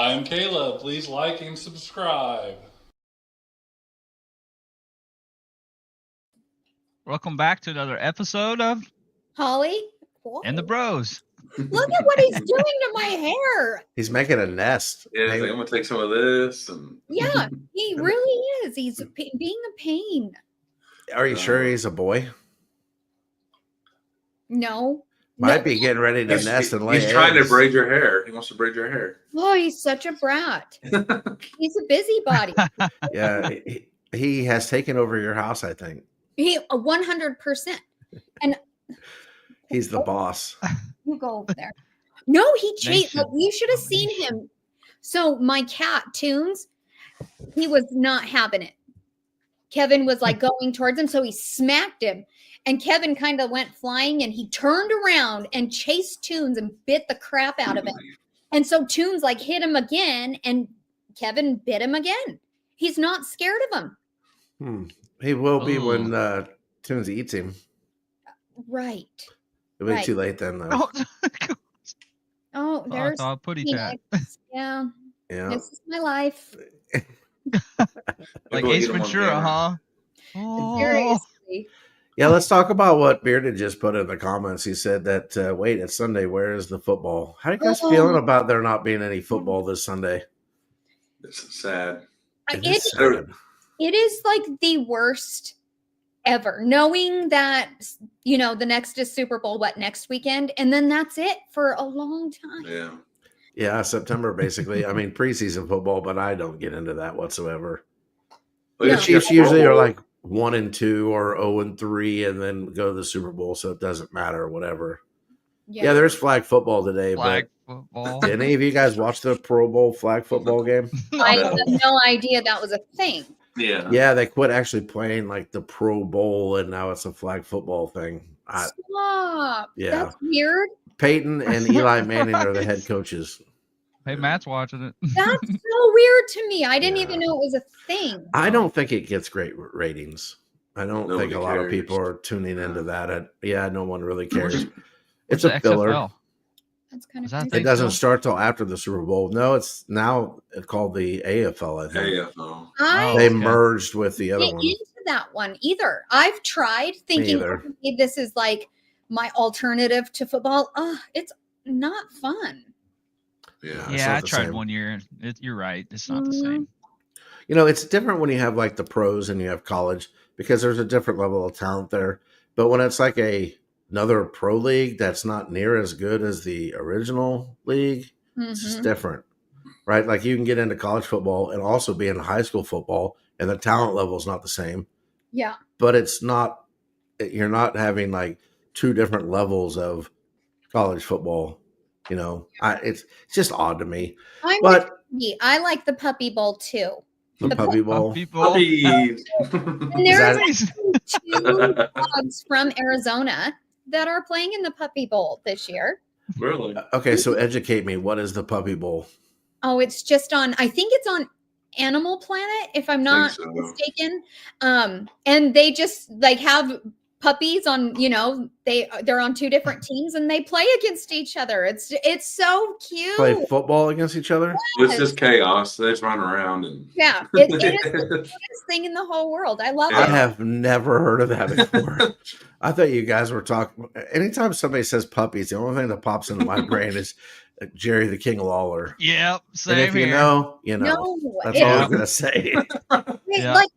I'm Caleb. Please like and subscribe. Welcome back to another episode of Holly? And the Bros. Look at what he's doing to my hair. He's making a nest. Yeah, I'm gonna take some of this. And Yeah, he really is. He's being a pain. Are you sure he's a boy? No. Might be getting ready to nest and lay He's trying to eggs. braid your hair. He wants to braid your hair. Oh, he's such a brat. He's a busybody. Yeah, he has taken over your house, I think. He 100%. And He's the boss. you go over there. No, he chased. Nation. You should have seen him. So my cat, Toons, he was not having it. Kevin was like going towards him, so he smacked him. And Kevin kind of went flying and he turned around and chased Toons and bit the crap out of him. And so Toons like hit him again and Kevin bit him again. He's not scared of him. He will be when Toons eats him. Right. It'll be Right. too late then, though. Oh, there's Putty Phoenix. cat. Yeah. Yeah. This is my life. Like Maybe we'll Ace get him on Ventura, camera. huh? Oh. Seriously. Yeah, let's talk about what Bearded just put in the comments. He said that, wait, it's Sunday. Where is the football? How are you guys feeling about there not being any football this Sunday? It's sad. It is It, sad. it is like the worst ever, knowing that, you know, the next is Super Bowl, next weekend? And then that's it for a long time. Yeah. Yeah, September, basically. I mean, preseason football, but I don't get into that whatsoever. Well, No. The Chiefs usually are like 1-2 or 0-3 and then go to the Super Bowl, so it doesn't matter, whatever. Yeah, there's flag football today, Flag football. but did any of you guys watch the Pro Bowl flag football game? I had no idea that was a thing. Yeah. Yeah, they quit actually playing like the Pro Bowl, and now it's a flag football thing. Stop. Yeah. That's weird. Peyton and Eli Manning are the head coaches. Hey, Matt's watching it. That's so weird to me. I didn't Yeah. even know it was a thing. I don't think it gets great ratings. I don't Nobody think a lot of cares. people are tuning into that. Yeah, no one really cares. Where's It's the a filler. XFL? That's kind Is of that It thing doesn't still? start till after the Super Bowl. No, it's now called the AFL, I think. AFL. I They okay. merged with the other didn't one. get into that one either. I've tried thinking either. okay, this is like my alternative to football. It's not fun. Yeah, it's Yeah, not I the tried same. one year. You're right. It's not the Mhm. same. You know, it's different when you have like the pros and you have college because there's a different level of talent there. But when it's like another pro league that's not near as good as the original league, it's just Mhm. different, right? Like you can get into college football and also be in high school football, and the talent level is not the same. Yeah. But it's not. You're not having like two different levels of college football. You know, it's just odd to me. I'm But with you. I like the Puppy Bowl too. the The Puppy Bowl. People. Puppies. And there's that- two dogs from Arizona that are playing in the Puppy Bowl this year. Really? Okay, so educate me. What is the Puppy Bowl? Oh, it's just on, I think it's on Animal Planet, if I'm not so. mistaken. And they just like have puppies on, you know, they're on two different teams and they play against each other. It's so cute. Play football against each other? It's just chaos. They just run around and Yeah, it is the cutest thing in the whole world. I love I it. have never heard of that before. I thought you guys were talking. Anytime somebody says puppies, the only thing that pops into my brain is Jerry the King Lawler. Yep. And Same if you here. know, you know. No, That's it- all I'm gonna say. Yeah. like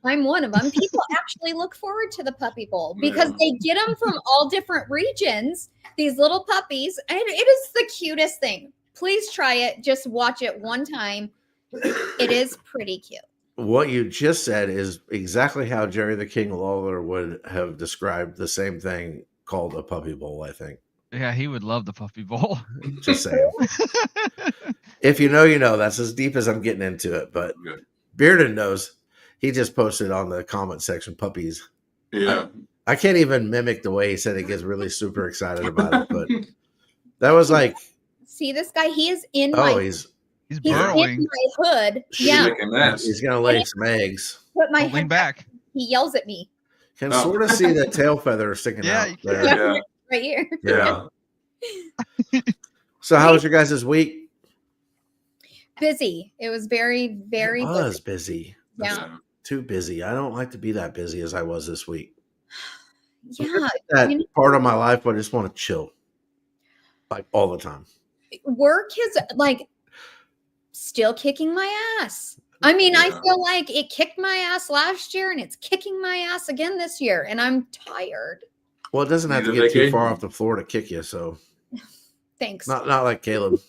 I'm one of them. People actually look forward to the Puppy Bowl because they get them from all different regions. These little puppies, and it is the cutest thing. Please try it. Just watch it one time. It is pretty cute. What you just said is exactly how Jerry the King Lawler would have described the same thing called a puppy bowl, I think. Yeah, he would love the Puppy Bowl. Just saying. If you know, you know. That's as deep as I'm getting into it. But Good. Bearden knows. He just posted on the comment section puppies. Yeah. I can't even mimic the way he said he gets really super excited about it. But that was like, See this guy? He is in oh, my He's he's burrowing. in my hood. She's Yeah. making mess. he's going to lay some eggs. Put my Oh, lean head back. He yells at me Can Oh. sort of see the tail feather sticking Yeah, out you there. Yeah. right here. Yeah. So how was your guys' week? busy. It was very, very It was busy. busy. Yeah. Too busy. I don't like to be that busy as I was this week. Yeah. That You know, part of my life where I just want to chill, like all the time. work is like still kicking my ass. I mean, I Yeah. feel like it kicked my ass last year and it's kicking my ass again this year, and I'm tired. Well, it doesn't have to Need a get too far vacation. off the floor to kick you. So Thanks. not like Caleb.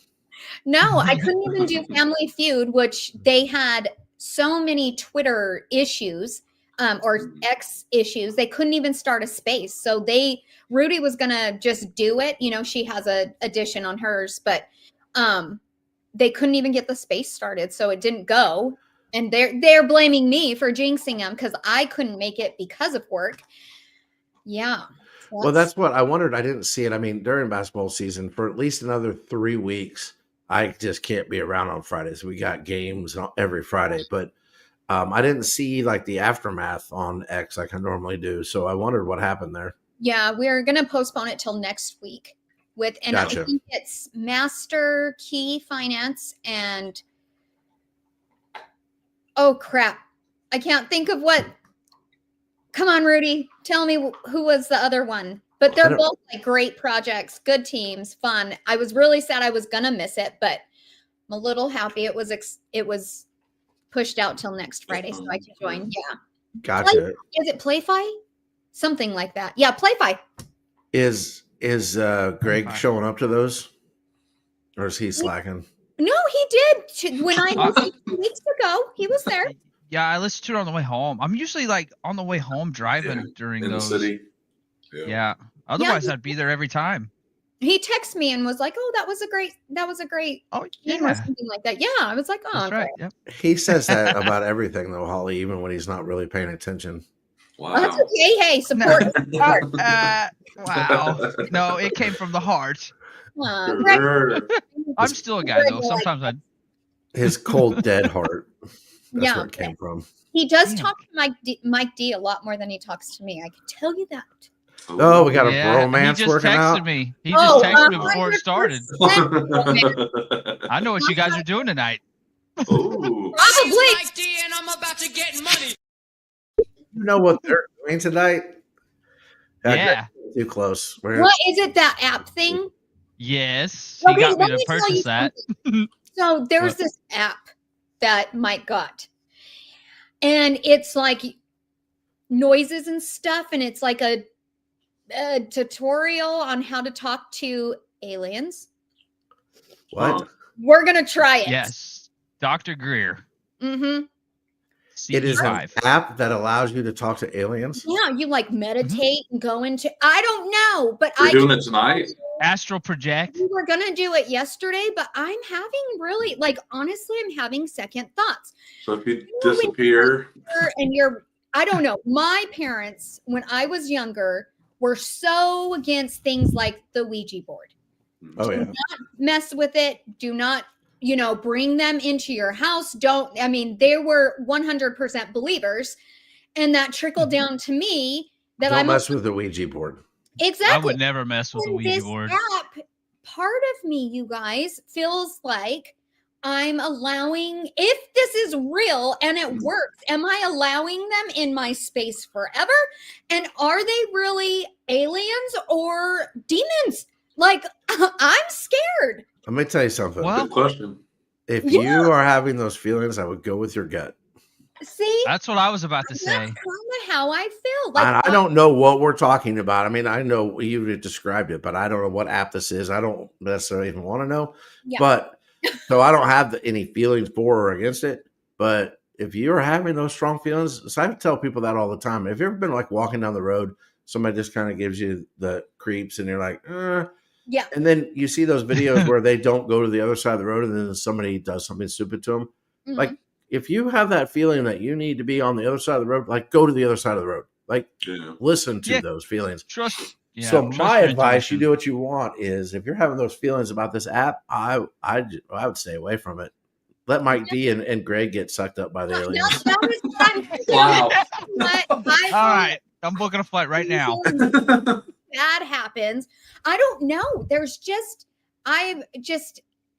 No, I couldn't even do Family Feud, which they had so many Twitter issues or X issues. They couldn't even start a space. So Rudy was gonna just do it. You know, she has a addition on hers, but they couldn't even get the space started, so it didn't go. And they're blaming me for jinxing them because I couldn't make it because of work. Yeah. Well, that's what I wondered. I didn't see it. I mean, during basketball season, for at least another 3 weeks, I just can't be around on Fridays. We got games every Friday, but I didn't see like the aftermath on X like I normally do. So I wondered what happened there. Yeah, we're gonna postpone it till next week. I Gotcha. think it's Master Key Finance and oh crap, I can't think of what. Come on, Rudy, tell me who was the other one. But they're both like great projects, good teams, fun. I was really sad I was gonna miss it, but I'm a little happy it was pushed out till next Friday so I can join. Yeah. Gotcha. Is it Playfi? Something like that. Yeah, Playfi. Is Greg showing up to those, or is he slacking? No, he did. When I listened 2 weeks ago, he was there. Yeah, I listened to it on the way home. I'm usually like on the way home driving during in those. the city. Yeah. Otherwise, I'd be there every time. He texted me and was like, "Oh, that was a great Oh game," or yeah, something like that. Yeah, I was like, "Oh, that's okay." right. Yep. He says that about everything, though, Holly, even when he's not really paying attention. Wow. Well, that's okay. Hey, support. Wow. No, it came from the heart. I'm still a guy though. Sometimes I. His cold, dead heart. That's where it came from. He does talk to Mike D a lot more than he talks to me. I can tell you that. Oh, we got a Yeah, romance he just working texted out. me. He just texted me before it 100%. started. I know what you guys are doing tonight. Oh. Probably. And I'm about to get money. You know what they're doing tonight? Yeah. Too close. What is it? That app thing? Yes. He got me let to tell purchase you that. something. So there's What? this app that Mike got, and it's like noises and stuff, and it's like a tutorial on how to talk to aliens. What? We're gonna try it. Yes. Dr. Greer. Mm-hmm. It is an CE5. app that allows you to talk to aliens. Yeah, you like meditate and go into. I don't know, but We're doing it tonight. Astral project. We were gonna do it yesterday, but I'm having really, like, honestly, I'm having second thoughts. So if you disappear, And I don't know. My parents, when I was younger, were so against things like the Ouija board. Oh yeah. Do not mess with it. Do not, bring them into your house. They were 100% believers. And that trickled down to me that Don't I'm mess with the Ouija board. exactly. I would never mess with the And Ouija this board. app, part of me, you guys, feels like I'm allowing, if this is real and it works, am I allowing them in my space forever? And are they really aliens or demons? Like, I'm scared. Let me tell you something. Well, good question. If Yeah. you are having those feelings, I would go with your gut. See, That's what I was about to that's say. kind of how I feel. And Like, I don't know what we're talking about. I mean, I know you described it, but I don't know what app this is. I don't necessarily even want to know. Yeah. But so I don't have any feelings for or against it. But if you're having those strong feelings, so I tell people that all the time. Have you ever been like walking down the road, somebody just kind of gives you the creeps, and you're like, yeah. and then you see those videos where they don't go to the other side of the road, and then somebody does something stupid to them. Mhm. Like, if you have that feeling that you need to be on the other side of the road, like, go to the other side of the road. Like, Yeah. listen to Yeah. those feelings. Trust. Yeah, So trust my your advice, you intuition. do what you want, is if you're having those feelings about this app, I would stay away from it. Let Mike D and Greg get sucked up by the aliens. That is what I'm saying. Wow. But All right. I'm booking a flight right now. Bad happens. I don't know.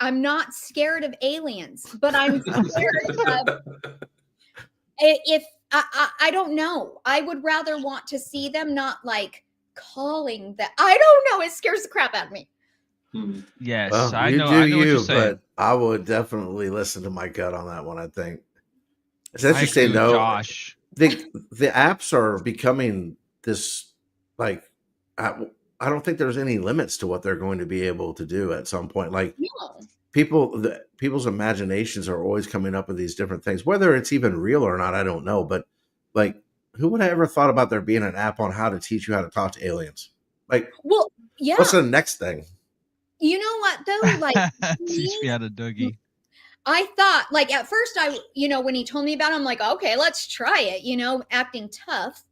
I'm not scared of aliens, but I'm scared of if I don't know. I would rather want to see them, not like calling that. I don't know. It scares the crap out of me. Hmm. Yes, Well, I you know. do I know what you're you, saying. but I would definitely listen to my gut on that one. I think it's I interesting. agree with No, Josh. the apps are becoming this like I, I don't think there's any limits to what they're going to be able to do at some point. Like No. people's imaginations are always coming up with these different things, whether it's even real or not. I don't know, but like, who would have ever thought about there being an app on how to teach you how to talk to aliens? Like, Well, yeah. what's the next thing? You know what though? Like Teach me how to Dougie. I thought, like at first, when he told me about it, I'm like, okay, let's try it. Acting tough.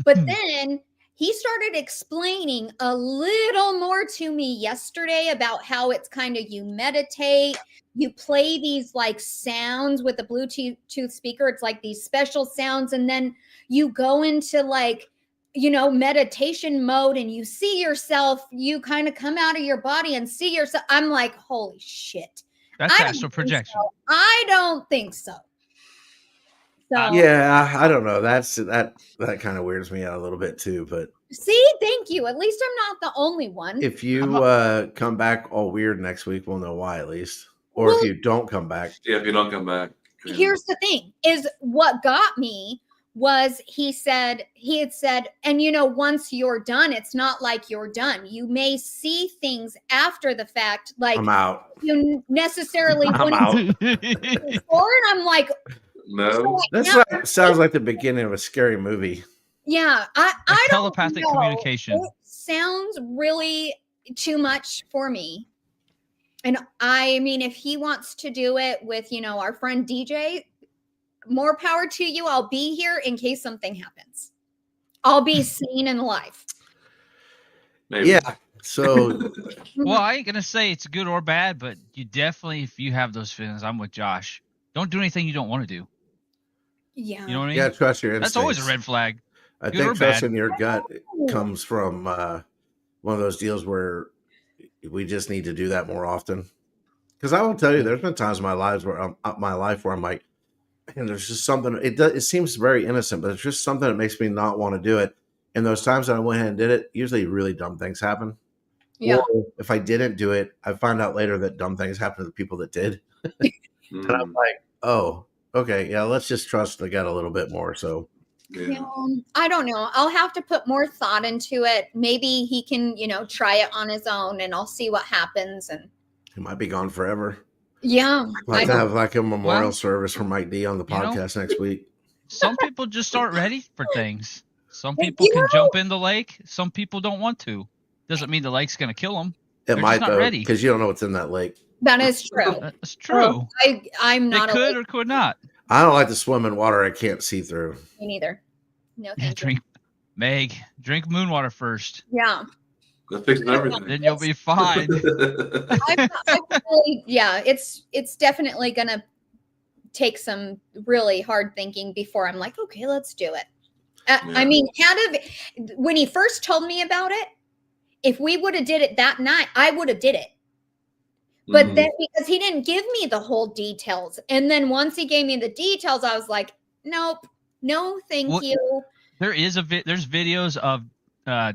But then he started explaining a little more to me yesterday about how it's kind of you meditate, you play these like sounds with a Bluetooth speaker. It's like these special sounds, and then you go into like meditation mode and you see yourself, you kind of come out of your body and see yourself. I'm like, holy shit. That's I don't astral think projection. so. I don't think so. So Yeah, I don't know. That kind of weirds me out a little bit too. But see, thank you. At least I'm not the only one. if you come back all weird next week, we'll know why at least. Or Well, if you don't come back, Yeah, if you don't come back. Yeah. here's the thing: is what got me was he had said, and once you're done, it's not like you're done. You may see things after the fact, like I'm out. you necessarily I'm wouldn't out. see before. And I'm like, No. That's now- like sounds like the beginning of a scary movie. yeah, I don't Telepathic know. communication. It sounds really too much for me. And I mean, if he wants to do it with, our friend DJ, more power to you. I'll be here in case something happens. I'll be seen and alive. Maybe. Yeah. So Well, I ain't gonna say it's good or bad, but you definitely, if you have those feelings, I'm with Josh. Don't do anything you don't want to do. Yeah. You know what I mean? yeah, trust your instincts. That's always a red flag. I good or think bad. trusting your gut comes from one of those deals where we just need to do that more often. Because I will tell you, there's been times in my life where I'm like, and there's just something. It seems very innocent, but it's just something that makes me not want to do it. And those times that I went ahead and did it, usually really dumb things happen. Yeah. Or if I didn't do it, I find out later that dumb things happen to the people that did. And I'm like, oh, okay, yeah, let's just trust the gut a little bit more. So Yeah. I don't know. I'll have to put more thought into it. Maybe he can, try it on his own, and I'll see what happens. And he might be gone forever. yeah, Might have like a memorial Well, service for Mike D on the podcast next week. Some people just aren't ready for things. Some You people can know- jump in the lake. Some people don't want to. Doesn't mean the lake's gonna kill them. It They're might just not though, ready. because you don't know what's in that lake. that is true. That's true. I'm They not could a or could not. I don't like to swim in water I can't see through. me neither. No, Yeah, thank you. drink, Meg. Drink moon water first. Yeah. That fixes everything. Then you'll be fine. I really, yeah, it's definitely gonna take some really hard thinking before I'm like, okay, let's do it. Yeah. I mean, when he first told me about it, if we would have did it that night, I would have did it. But Mhm. then because he didn't give me the whole details, and then once he gave me the details, I was like, nope, no, thank What- you. There's videos of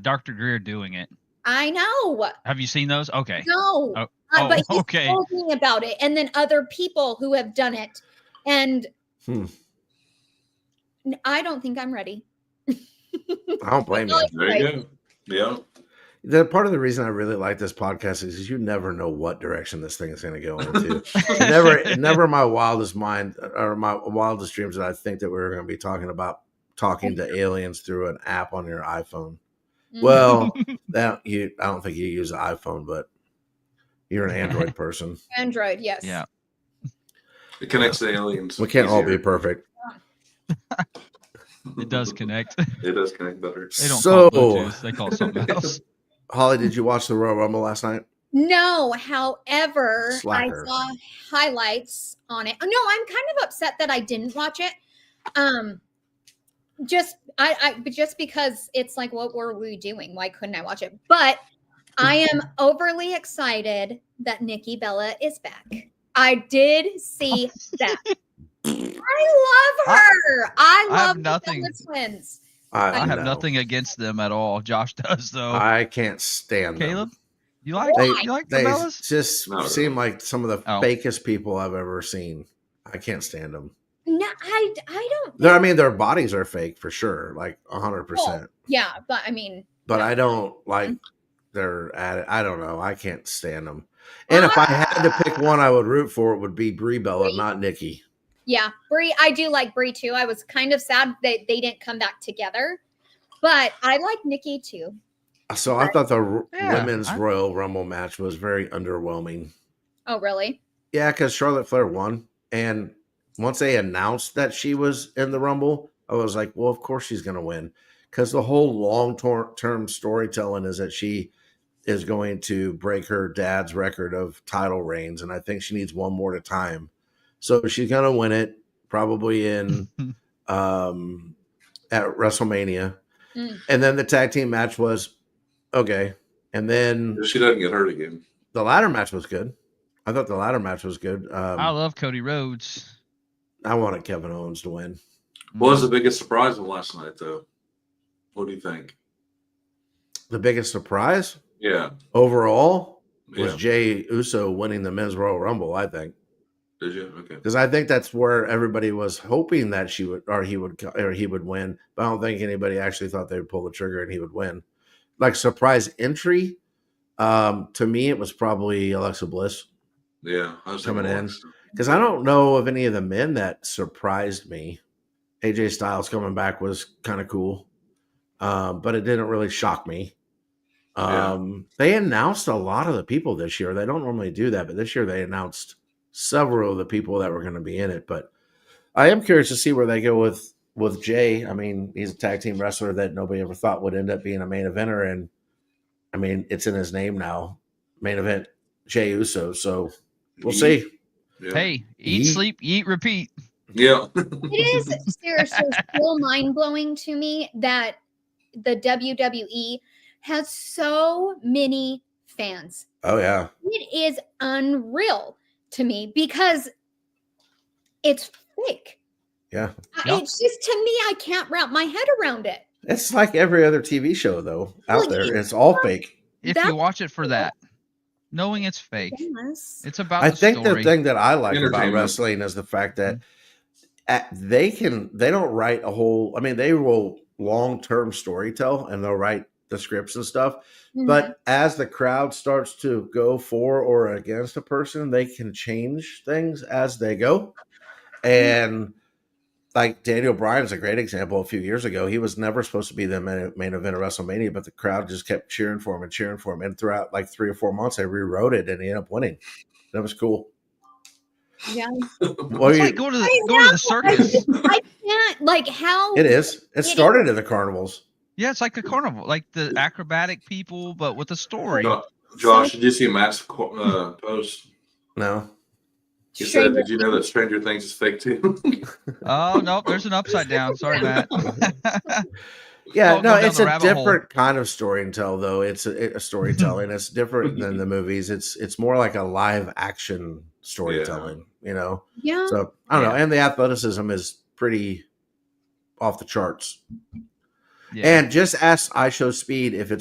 Dr. Greer doing it. I know. Have you seen those? Okay. No. Oh, But he okay. told me about it, and then other people who have done it, and I don't think I'm ready. I don't blame you. There you go. Yeah. The part of the reason I really like this podcast is you never know what direction this thing is going to go into. never in my wildest mind or my wildest dreams did I think that we were going to be talking about talking to aliens through an app on your iPhone. Mhm. Well, I don't think you use an iPhone, but you're an Android person. Android, yes. Yeah. It connects to aliens. We can't all be easier. perfect. It does connect. It does connect better. They don't So- call it Bluetooth. They call it something else. Holly, did you watch the Royal Rumble last night? No, however, Slacker. I saw highlights on it. No, I'm kind of upset that I didn't watch it. But just because it's like, what were we doing? Why couldn't I watch it? But I am overly excited that Nikki Bella is back. I did see that. I love her. I I have love the nothing. Bella twins. I have know. nothing against them at all. Josh does though. I can't stand Caleb, them. you like Why? you like the They Bellas? just Not seem really. like some of the Oh. fakest people I've ever seen. I can't stand them. No, I don't. I mean, their bodies are fake for sure, like 100%. Yeah, but I mean, But no. I don't like their I don't know. I can't stand them. And if I had to pick one, I would root for it would be Brie Bella, Brie? not Nikki. Yeah, Brie. I do like Brie too. I was kind of sad that they didn't come back together, but I like Nikki too. So I thought the Yeah, women's Royal Rumble match was very underwhelming. Oh, really? Yeah, because Charlotte Flair won. And once they announced that she was in the Rumble, I was like, well, of course she's going to win. Because the whole long-term storytelling is that she is going to break her dad's record of title reigns. And I think she needs one more at a time. So she's going to win it probably in at WrestleMania. And then the tag team match was okay. And then She doesn't get hurt again. the ladder match was good. I thought the ladder match was good. I love Cody Rhodes. I wanted Kevin Owens to win. What was the biggest surprise of last night, though? What do you think? The biggest surprise Yeah. overall was Yeah. Jey Uso winning the Men's Royal Rumble, I think. Did you? Okay. Because I think that's where everybody was hoping that he would win, but I don't think anybody actually thought they would pull the trigger and he would win. Like surprise entry, to me, it was probably Alexa Bliss Yeah. I was coming thinking in. Alexa. Because I don't know of any of the men that surprised me. AJ Styles coming back was kind of cool, but it didn't really shock me. They announced a lot of the people this year. They don't normally do that, but this year they announced several of the people that were going to be in it. But I am curious to see where they go with Jay. I mean, he's a tag team wrestler that nobody ever thought would end up being a main eventer, and I mean, it's in his name now. Main event Jey Uso. So we'll see. Yeah. Hey, eat, sleep, eat, repeat. Yeah. It is seriously still mind blowing to me that the WWE has so many fans. Oh yeah, It is unreal to me because it's fake. yeah. Yep. It's just to me, I can't wrap my head around it. It's like every other TV show though out Well, there. yeah. It's all fake. If That's you watch it for that, knowing it's fake, Yes. it's about I the think story. the thing that I like about Entertainment. wrestling is the fact that they don't write a whole. I mean, they will long-term storytell and they'll write the scripts and stuff. Mhm. But as the crowd starts to go for or against a person, they can change things as they go. And like Daniel Bryan's a great example. A few years ago, he was never supposed to be the main event of WrestleMania, but the crowd just kept cheering for him and cheering for him. And throughout like 3 or 4 months, they rewrote it and he ended up winning. That was cool. Yeah. What It's are like you- go to the circus. I can't like how It is. It It started in the carnivals. Yeah, it's like a carnival, like the acrobatic people, but with a story. Josh, did you see Matt's post? No. He said, "Did you know that Stranger Things is fake too?" Oh no, there's an upside down. Sorry, Matt. Yeah, Don't no, go down it's the a rabbit hole. different kind of story and tell, though. It's a storytelling. It's different than the movies. It's more like a live action storytelling, you know? Yeah. So I don't know. Yeah. And the athleticism is pretty off the charts. Yeah. And just ask I Show Speed if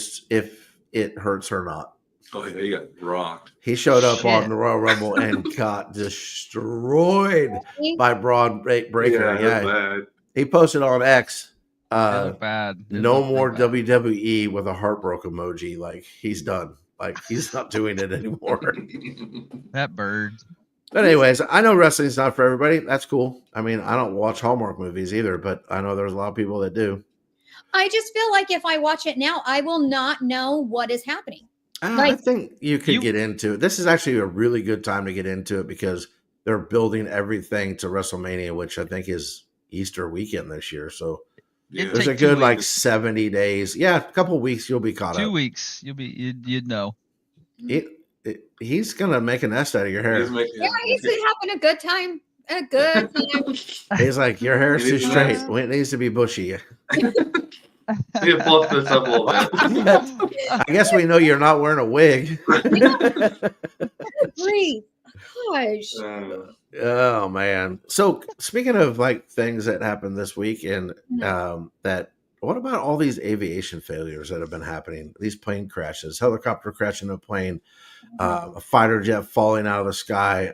it hurts or not. Oh yeah, he got rocked. He showed up Shit. on the Royal Rumble and got destroyed by Braun Breaker. Yeah, Yeah, bad. he posted on X. It looked bad. It No looked more bad. WWE with a heartbroken emoji. Like he's done. Like he's not doing it anymore. That bird. But anyways, I know wrestling's not for everybody. That's cool. I mean, I don't watch Hallmark movies either, but I know there's a lot of people that do. I just feel like if I watch it now, I will not know what is happening. I Like- think you could You- get into it. This is actually a really good time to get into it because they're building everything to WrestleMania, which I think is Easter weekend this year. So Yeah. It there's a take 2 good like weeks. 70 days. Yeah, a couple weeks you'll be caught 2 up. weeks. You'd know. He's gonna make a nest out of your hair. He's making Yeah, he's having a good time. A good time. He's like, your hair's He too needs straight. that. It needs to be bushy. You fluff this up a little bit. I guess we know you're not wearing a wig. Breathe. Gosh. Oh man. So speaking of like things that happened this week and that what about all these aviation failures that have been happening? These plane crashes, helicopter crashing a plane, a fighter jet falling out of the sky,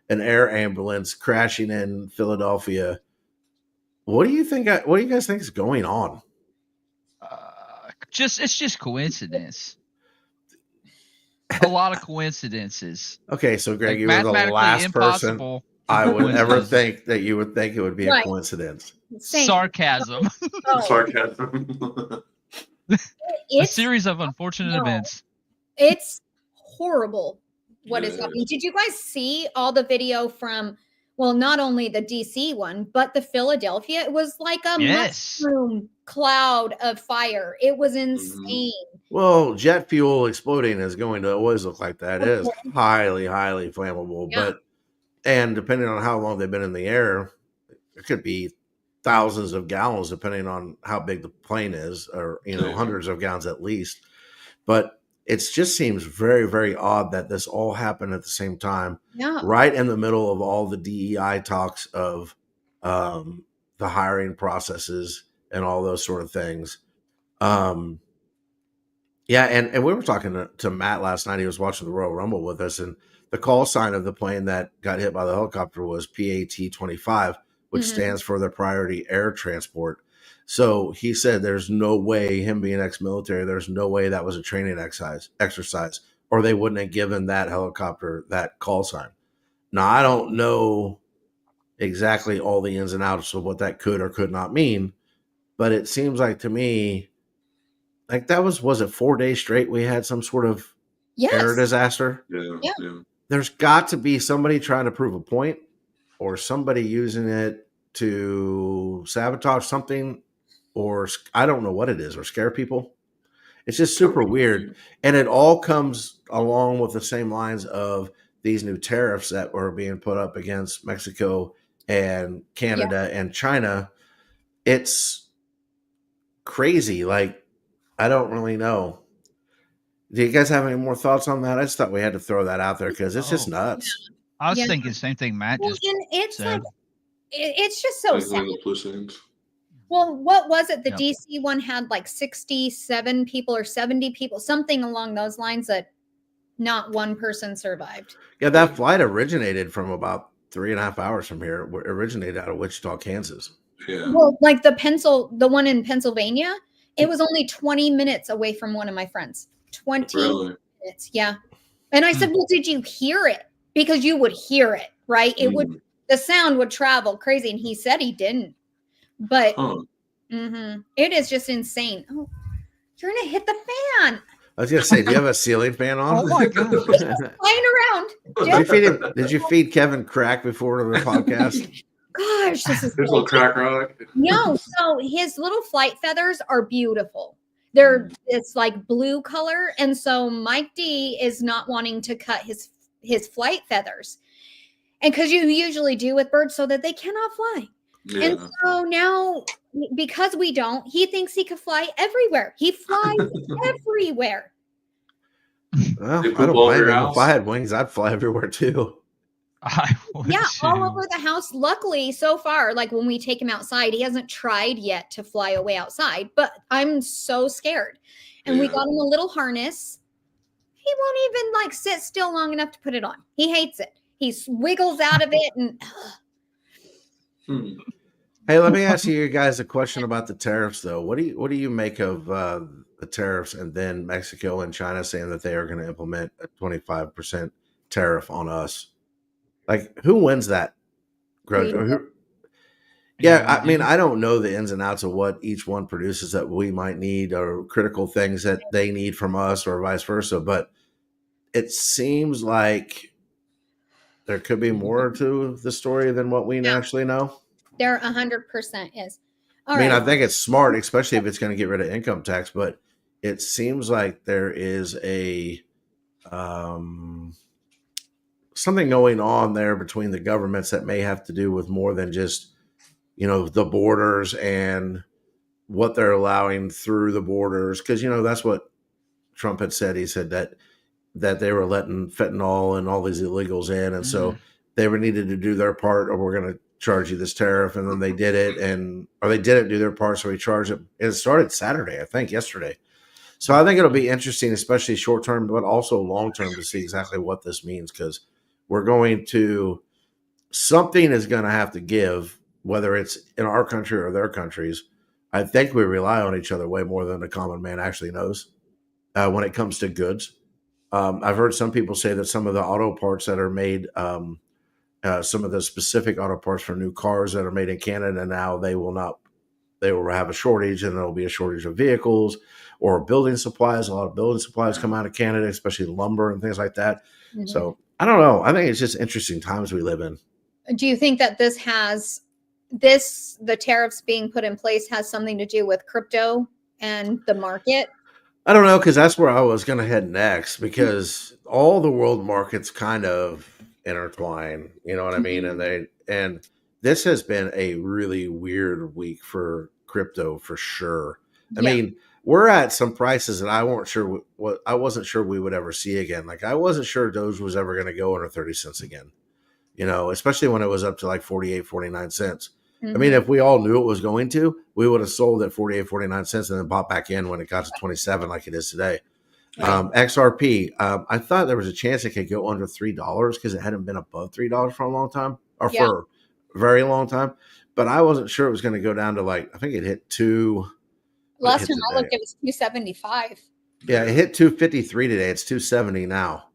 an air ambulance crashing in Philadelphia. What do you think? What do you guys think is going on? It's just coincidence. A lot of coincidences. Okay, so Greg, Like, you were the mathematically last person impossible. I would ever coincidence. think that you would think it would be a Right. coincidence. Same. Sarcasm. Oh, Sarcasm. A it's series of unfortunate no. events. it's horrible what is Yeah. happening. Did you guys see all the video from, well, not only the DC one, but the Philadelphia? It was like a Yes. mushroom cloud of fire. It was insane. Well, jet fuel exploding is going to always look like that. It is highly, highly flammable. Yeah. And depending on how long they've been in the air, it could be thousands of gallons, depending on how big the plane is, or hundreds of gallons at least. But it just seems very, very odd that this all happened at the same time, Yeah. right in the middle of all the DEI talks of the hiring processes and all those sort of things. Yeah, and we were talking to Matt last night. He was watching the Royal Rumble with us, and the call sign of the plane that got hit by the helicopter was PAT-25, which stands for the Priority Air Transport. So he said there's no way, him being ex-military, there's no way that was a training exercise, or they wouldn't have given that helicopter that call sign. Now, I don't know exactly all the ins and outs of what that could or could not mean, but it seems like to me, like that was it 4 days straight we had some sort of air Yes. disaster? Yeah. There's got to be somebody trying to prove a point or somebody using it to sabotage something, or I don't know what it is, or scare people. It's just super weird. And it all comes along with the same lines of these new tariffs that were being put up against Mexico and Canada and China. It's crazy. Like, I don't really know. Do you guys have any more thoughts on that? I just thought we had to throw that out there because it's just nuts. I was Yeah. thinking the same thing Matt Well, just and it's said. like it's just so Like sad. the loose ends. Well, what was it? The Yep. DC one had like 67 people or 70 people, something along those lines, that not one person survived. Yeah, that flight originated from about 3.5 hours from here. It originated out of Wichita, Kansas. Yeah. Well, like the one in Pennsylvania, it was only 20 minutes away from one of my friends. 20 Really? minutes. Yeah. And I said, well, did you hear it? Because you would hear it, right? It would, the sound would travel crazy. And he said he didn't. But it is just insane. Oh, you're going to hit the fan. I was going to say, do you have a ceiling fan on? Oh my God. Flying around. Did you feed Kevin crack before the podcast? Gosh, this is There's a little crack rock. No, so his little flight feathers are beautiful. It's like blue color, and so Mike D is not wanting to cut his flight feathers, and because you usually do with birds so that they cannot fly. Yeah. And so now, because we don't, he thinks he could fly everywhere. He flies everywhere. Well, They I poop don't all blame over him. your If I house? had wings, I'd fly everywhere too. I would Yeah, all too. over the house. Luckily, so far, like when we take him outside, he hasn't tried yet to fly away outside, but I'm so scared. And we Yeah. got him a little harness. He won't even like sit still long enough to put it on. He hates it. He wiggles out of it and Hey, let me ask you guys a question about the tariffs, though. What do you make of the tariffs, and then Mexico and China saying that they are going to implement a 25% tariff on us? Like, who wins that? Grudge? Or who? Yeah, I mean, I don't know the ins and outs of what each one produces that we might need, or critical things that they need from us, or vice versa. But it seems like there could be more to the story than what we actually know. there 100% is. All I mean, right. I think it's smart, especially if it's going to get rid of income tax. But it seems like there is a something going on there between the governments that may have to do with more than just, the borders and what they're allowing through the borders, because that's what Trump had said. He said that they were letting fentanyl and all these illegals in, and so they were needed to do their part, or we're going to charge you this tariff. And then they did it, or they didn't do their part, so we charged it. It started Saturday, I think, yesterday. So I think it'll be interesting, especially short term, but also long term, to see exactly what this means, because something is going to have to give, whether it's in our country or their countries. I think we rely on each other way more than the common man actually knows when it comes to goods. I've heard some people say that some of the auto parts that are made, some of the specific auto parts for new cars that are made in Canada now, they will have a shortage, and there'll be a shortage of vehicles or building supplies. A lot of building supplies come out of Canada, especially lumber and things like that. Mhm. So I don't know. I think it's just interesting times we live in. Do you think that the tariffs being put in place has something to do with crypto and the market? I don't know, because that's where I was going to head next, because all the world markets kind of intertwine, you know what I mean? And this has been a really weird week for crypto for sure. I mean, we're at some prices that I wasn't sure we would ever see again. Like, I wasn't sure Doge was ever going to go under 30 cents again, especially when it was up to like 48, 49 cents. I mean, if we all knew it was going to, we would have sold at 48, 49 cents and then bought back in when it got to 27 like it is today. Right. XRP, I thought there was a chance it could go under $3 because it hadn't been above $3 for a long time, or for a very long time. But I wasn't sure it was going to go down to, like, I think it hit 2. Last time I looked, it was 275. Yeah, it hit 253 today. It's 270 now.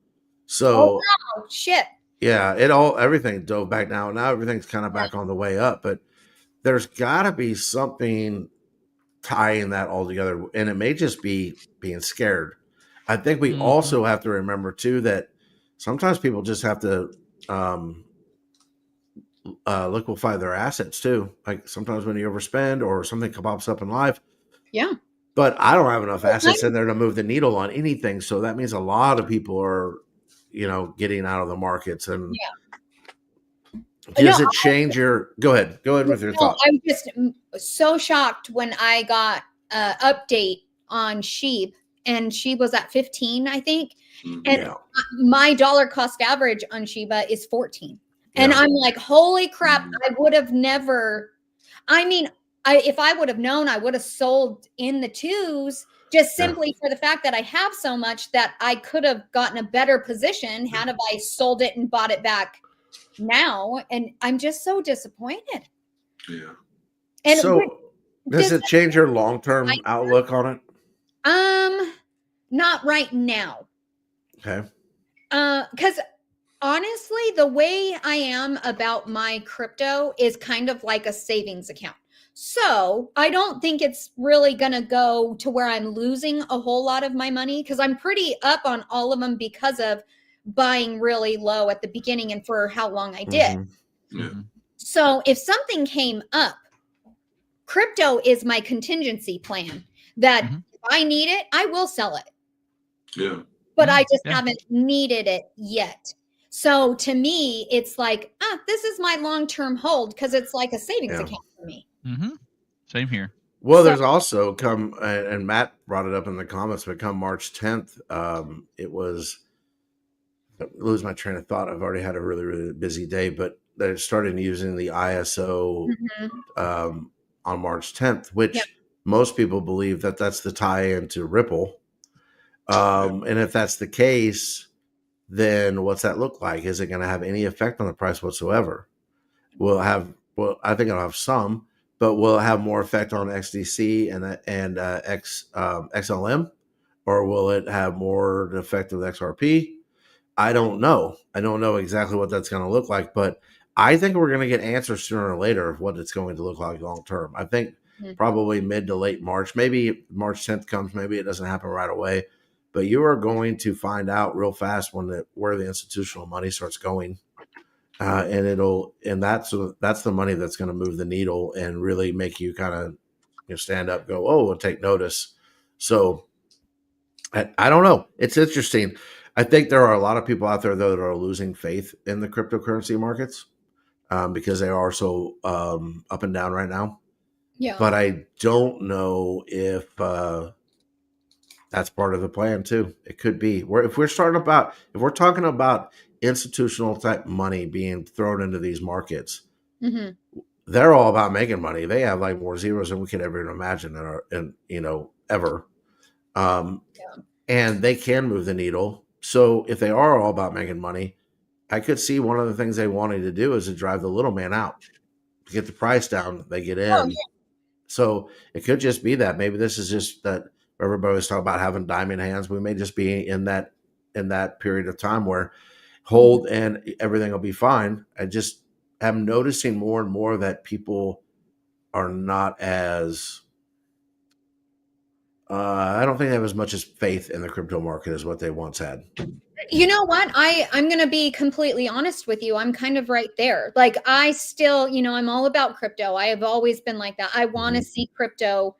So, wow, shit. Yeah, everything dove back down. Now everything's kind of back on the way up, but there's got to be something tying that all together, and it may just be being scared. I think we also have to remember too that sometimes people just have to liquefy their assets too. Like, sometimes when you overspend or something pops up in life. Yeah. But I don't have enough assets in there to move the needle on anything, so that means a lot of people are, getting out of the markets. And does it change your? Go ahead with your thought. I'm just so shocked when I got an update on SHIB, and SHIB was at 15, I think, and my dollar cost average on Shiba is 14, and I'm like, holy crap! I would have never. I mean, if I would have known, I would have sold in the 2s. Just simply for the fact that I have so much that I could have gotten a better position had I sold it and bought it back now. And I'm just so disappointed. Yeah. And so does it change your long-term outlook on it? Not right now. Okay. Because honestly, the way I am about my crypto is kind of like a savings account. So I don't think it's really going to go to where I'm losing a whole lot of my money, because I'm pretty up on all of them because of buying really low at the beginning and for how long I did. Mm-hmm. So if something came up, crypto is my contingency plan that if I need it, I will sell it. Yeah. But I just haven't needed it yet. So to me, it's like, this is my long-term hold, because it's like a savings account for me. Same here. Well, there's also and Matt brought it up in the comments, but come March 10th, it was, I lose my train of thought. I've already had a really, really busy day, but they started using the ISO on March 10th, which most people believe that that's the tie-in to Ripple. And if that's the case, then what's that look like? Is it going to have any effect on the price whatsoever? I think it'll have some, but will it have more effect on XDC and XLM, or will it have more effect with XRP? I don't know. I don't know exactly what that's going to look like, but I think we're going to get answers sooner or later of what it's going to look like long term. I think probably mid to late March, maybe March 10th comes, maybe it doesn't happen right away, but you are going to find out real fast where the institutional money starts going. And that's the money that's going to move the needle and really make you kind of stand up, go, and take notice. So I don't know. It's interesting. I think there are a lot of people out there, though, that are losing faith in the cryptocurrency markets because they are so up and down right now. Yeah. but I don't know if that's part of the plan too. It could be. If we're talking about institutional type money being thrown into these markets, Hmm. they're all about making money. They have like more zeros than we could ever even imagine ever. Um, Yeah. and they can move the needle. So if they are all about making money, I could see one of the things they wanted to do is to drive the little man out to get the price down. They get Oh, in. So it could just be that maybe this is just that everybody was talking about having diamond hands. We may just be in that period of time where hold and everything will be fine. I just am noticing more and more that people are not as I don't think they have as much as faith in the crypto market as what they once had. You know what? I'm going to be completely honest with you. I'm kind of right there. Like I still, I'm all about crypto. I have always been like that. I want to see crypto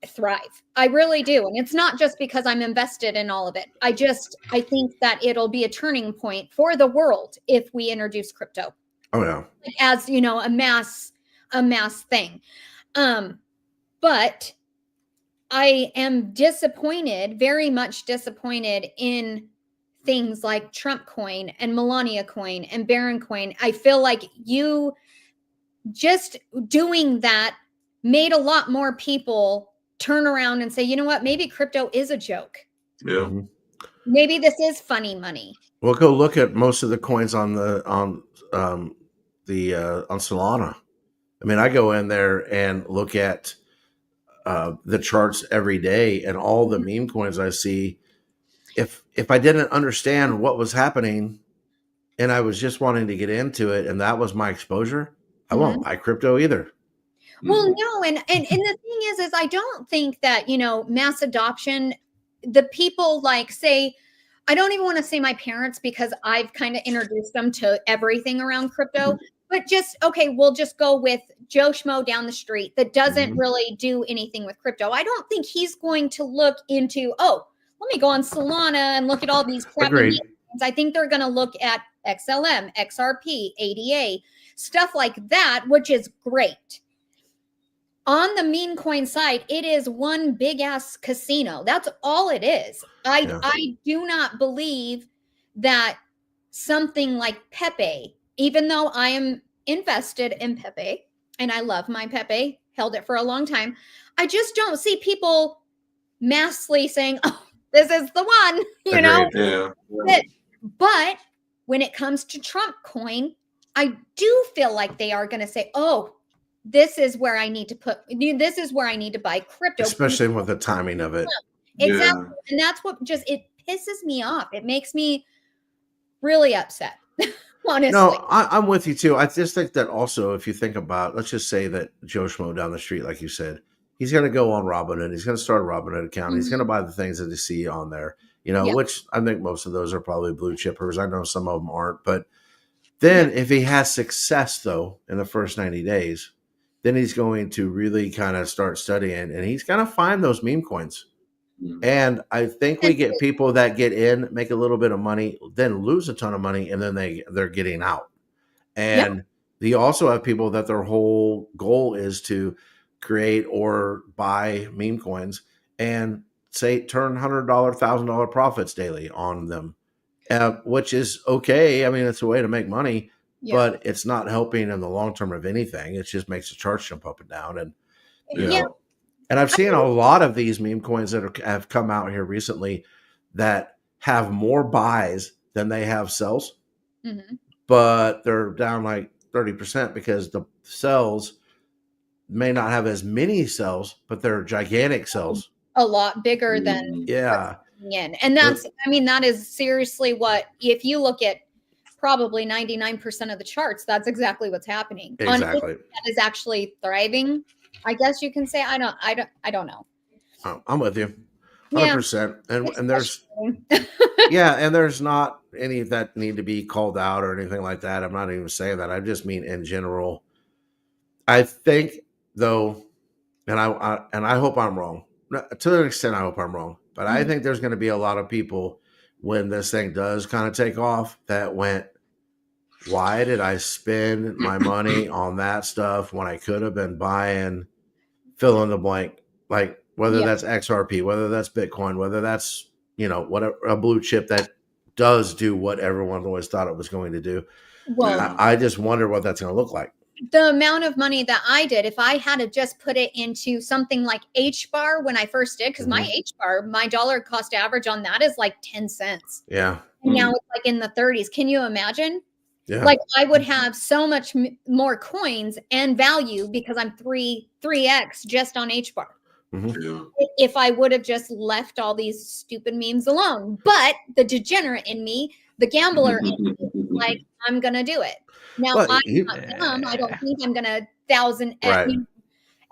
thrive. I really do. And it's not just because I'm invested in all of it. I think that it'll be a turning point for the world if we introduce crypto Oh yeah. as, a mass thing. But I am disappointed, very much disappointed in things like Trump coin and Melania coin and Baron coin. I feel like you just doing that made a lot more people turn around and say, you know what, maybe crypto is a joke. Yeah. Maybe this is funny money. Well, go look at most of the coins on on Solana. I mean, I go in there and look at the charts every day, and all the meme coins I see. If I didn't understand what was happening, and I was just wanting to get into it, and that was my exposure, I won't buy crypto either. Well, no, and the thing is I don't think that, mass adoption, the people like say, I don't even want to say my parents because I've kind of introduced them to everything around crypto, but just okay, we'll just go with Joe Schmo down the street that doesn't really do anything with crypto. I don't think he's going to look into, let me go on Solana and look at all these crappy Agreed. memes. I think they're going to look at XLM, XRP, ADA, stuff like that, which is great. On the meme coin side, it is one big ass casino. That's all it is. I do not believe that something like Pepe, even though I am invested in Pepe and I love my Pepe, held it for a long time, I just don't see people massively saying, "Oh, this is the one," Agreed. Yeah. But when it comes to Trump coin, I do feel like they are going to say, "Oh, this is where I need to buy crypto." Especially with the timing of it. Exactly. Yeah. And that's what it pisses me off. It makes me really upset. Honestly. No, I'm with you too. I just think that also, if you think about, let's just say that Joe Schmo down the street, like you said, he's going to go on Robinhood. He's going to start a Robinhood account. He's going to buy the things that you see on there, which I think most of those are probably blue chippers. I know some of them aren't, but then if he has success though, in the first 90 days, then he's going to really kind of start studying, and he's going to find those meme coins. And I think we get people that get in, make a little bit of money, then lose a ton of money, and then they're getting out. And you also have people that their whole goal is to create or buy meme coins and say turn $100, $1,000 profits daily on them, which is okay. I mean, it's a way to make money. But it's not helping in the long term of anything. It just makes the charts jump up and down. And and I've seen a lot of these meme coins that have come out here recently that have more buys than they have sells, but they're down like 30% because the sells may not have as many sells, but they're gigantic sells. A lot bigger than in. And that's, that is seriously what, if you look at probably 99% of the charts, that's exactly what's happening. Exactly. That is actually thriving, I guess you can say. I don't know. Oh, I'm with you 100%. And there's and there's not any that need to be called out or anything like that. I'm not even saying that. I just mean in general. I think though, and I hope I'm wrong. To an extent, I hope I'm wrong. But I think there's going to be a lot of people when this thing does kind of take off that went, why did I spend my money on that stuff when I could have been buying fill in the blank, like whether Yeah. that's XRP, whether that's Bitcoin, whether that's, whatever, a blue chip that does do what everyone always thought it was going to do. Well, Yeah. I just wonder what that's going to look like. the amount of money that I did, if I had to just put it into something like H bar when I first did, because my H bar, my dollar cost average on that is like 10 cents. Yeah. And now it's like in the 30s. Can you imagine? Yeah. Like I would have so much more coins and value because I'm 3x just on H bar. Yeah. If I would have just left all these stupid memes alone. But the degenerate in me, the gambler in me, like, I'm going to do it. Now, Well, I'm you- not dumb. I don't think I'm going to 1,000 Right.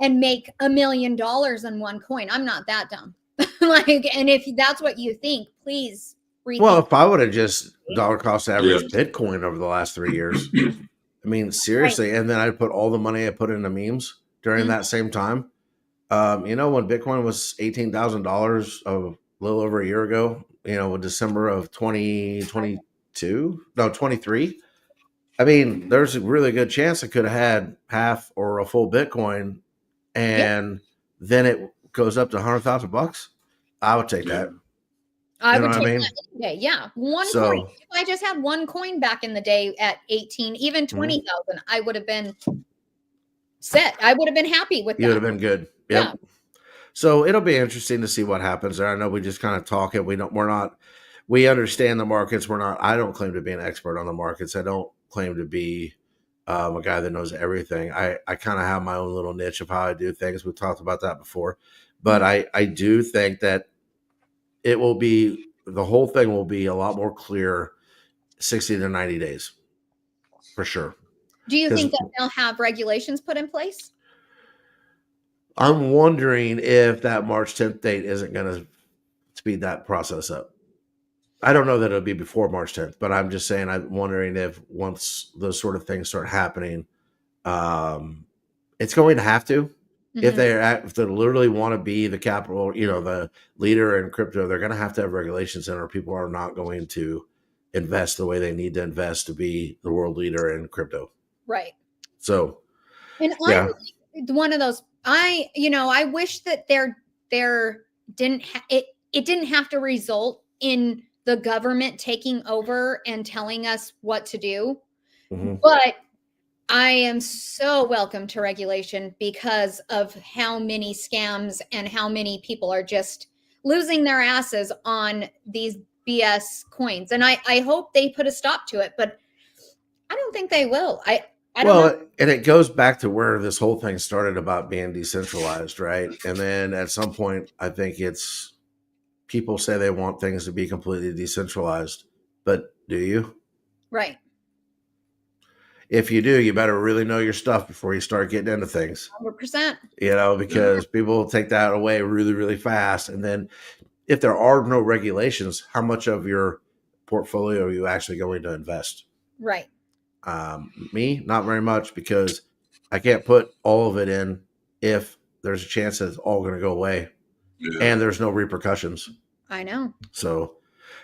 and make $1 million in one coin. I'm not that dumb. And if that's what you think, please rethink. Well, if I would have just dollar cost average Bitcoin over the last 3 years, I mean, seriously, and then I put all the money I put into memes during that same time. When Bitcoin was $18,000 a little over a year ago, in December of 2022, no, 23. I mean, there's a really good chance I could have had half or a full Bitcoin, and then it goes up to $100,000. I would take that. I would know what I take mean? that any day. Yeah. One So- coin. If I just had one coin back in the day at 18, even 20,000, I would have been set. I would have been happy with You would that. have been good. Yep. Yeah. So it'll be interesting to see what happens there. I know we just kind of talk it. We understand the markets. I don't claim to be an expert on the markets. I don't claim to be a guy that knows everything. I kind of have my own little niche of how I do things. We've talked about that before, but I do think that the whole thing will be a lot more clear 60 to 90 days for sure. Do you 'Cause- think that they'll have regulations put in place? I'm wondering if that March 10th date isn't going to speed that process up. I don't know that it'll be before March 10th, but I'm just saying, I'm wondering if once those sort of things start happening, it's going to have to. If they literally want to be the capital, the leader in crypto, they're going to have regulations in, or people are not going to invest the way they need to invest to be the world leader in crypto. Right. So, And yeah. I'm one of those. I wish that it didn't have to result in the government taking over and telling us what to do. Mhm. But I am so welcome to regulation because of how many scams and how many people are just losing their asses on these BS coins. And I hope they put a stop to it, but I don't think they will. I don't know. And it goes back to where this whole thing started about being decentralized, right? And then at some point, I think it's people say they want things to be completely decentralized, but do you? Right. If you do, you better really know your stuff before you start getting into things, 100%. because people will take that away really, really fast. And then if there are no regulations, how much of your portfolio are you actually going to invest? Right. Me, not very much, because I can't put all of it in if there's a chance that it's all going to go away and there's no repercussions. I know. So,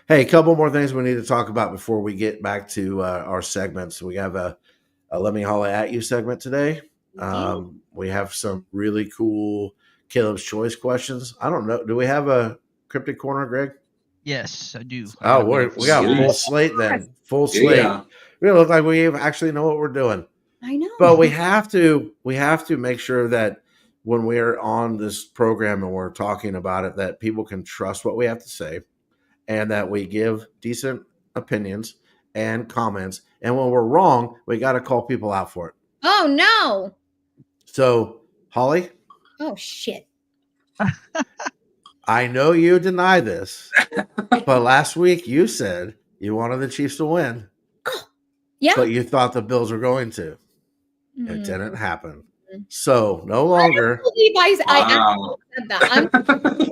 hey, a couple more things we need to talk about before we get back to our segments. We have a Let Me Holla At You segment today. We have some really cool Caleb's Choice questions. I don't know. Do we have a cryptic corner, Greg? Yes, I do. Oh, we got a full slate then. Full slate. Yeah. We look like we actually know what we're doing. I know. But we have to make sure that when we're on this program and we're talking about it, that people can trust what we have to say, and that we give decent opinions and comments. And when we're wrong, we got to call people out for it. Oh no. So, Holly, Oh shit. I know you deny this, but last week you said you wanted the Chiefs to win, Yeah. but you thought the Bills were going to. It Mm. didn't happen. So no longer. believe I Wow. said that.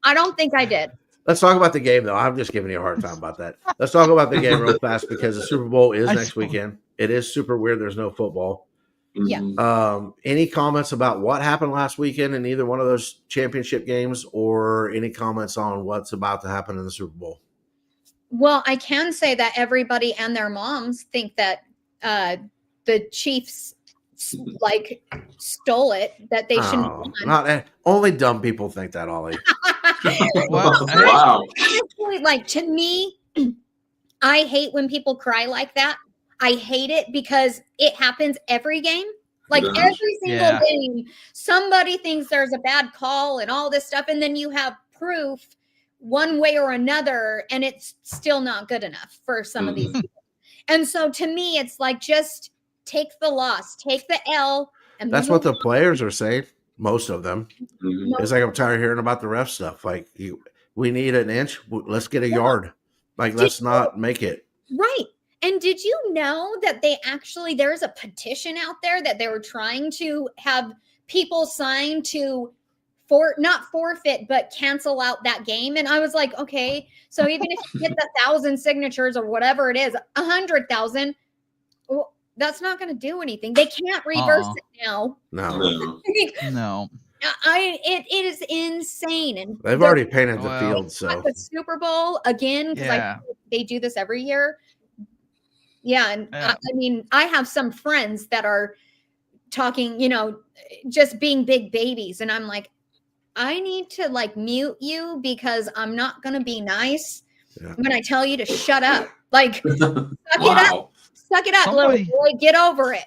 I don't think I did. Let's talk about the game, though. I'm just giving you a hard time about that. Let's talk about the game real fast, because the Super Bowl is next weekend. It is super weird. There's no football. Yeah. Mhm. Any comments about what happened last weekend in either one of those championship games, or any comments on what's about to happen in the Super Bowl? Well, I can say that everybody and their moms think that the Chiefs like stole it that they shouldn't have Oh, done. not only dumb people think that, Ollie. Well, Wow. Honestly, like to me, I hate when people cry like that. I hate it because it happens every game. Like It does. every single Yeah. game, somebody thinks there's a bad call and all this stuff, and then you have proof one way or another, and it's still not good enough for some of these people. And so to me, it's like just take the loss, take the L, and That's move what the on. players are saying. Most of them. Mhm. It's like I'm tired of hearing about the ref stuff. Like we need an inch. Let's get a yard. Like let's not make it. Right. And did you know that there's a petition out there that they were trying to have people sign to not forfeit, but cancel out that game? And I was like, okay, so even if you get the 1,000 signatures or whatever it is, 100,000, well, that's not going to do anything. They can't reverse it now. No, No. no. It is insane. And they've they're already painted the Well, field. So at the Super Bowl again, because Yeah. they do this every year. Yeah, and Yeah. I mean, I have some friends that are talking, just being big babies, and I'm like, I need to like mute you because I'm not going to be nice Yeah. when I tell you to shut up. Like, Wow. suck it up, Somebody- little boy, get over it.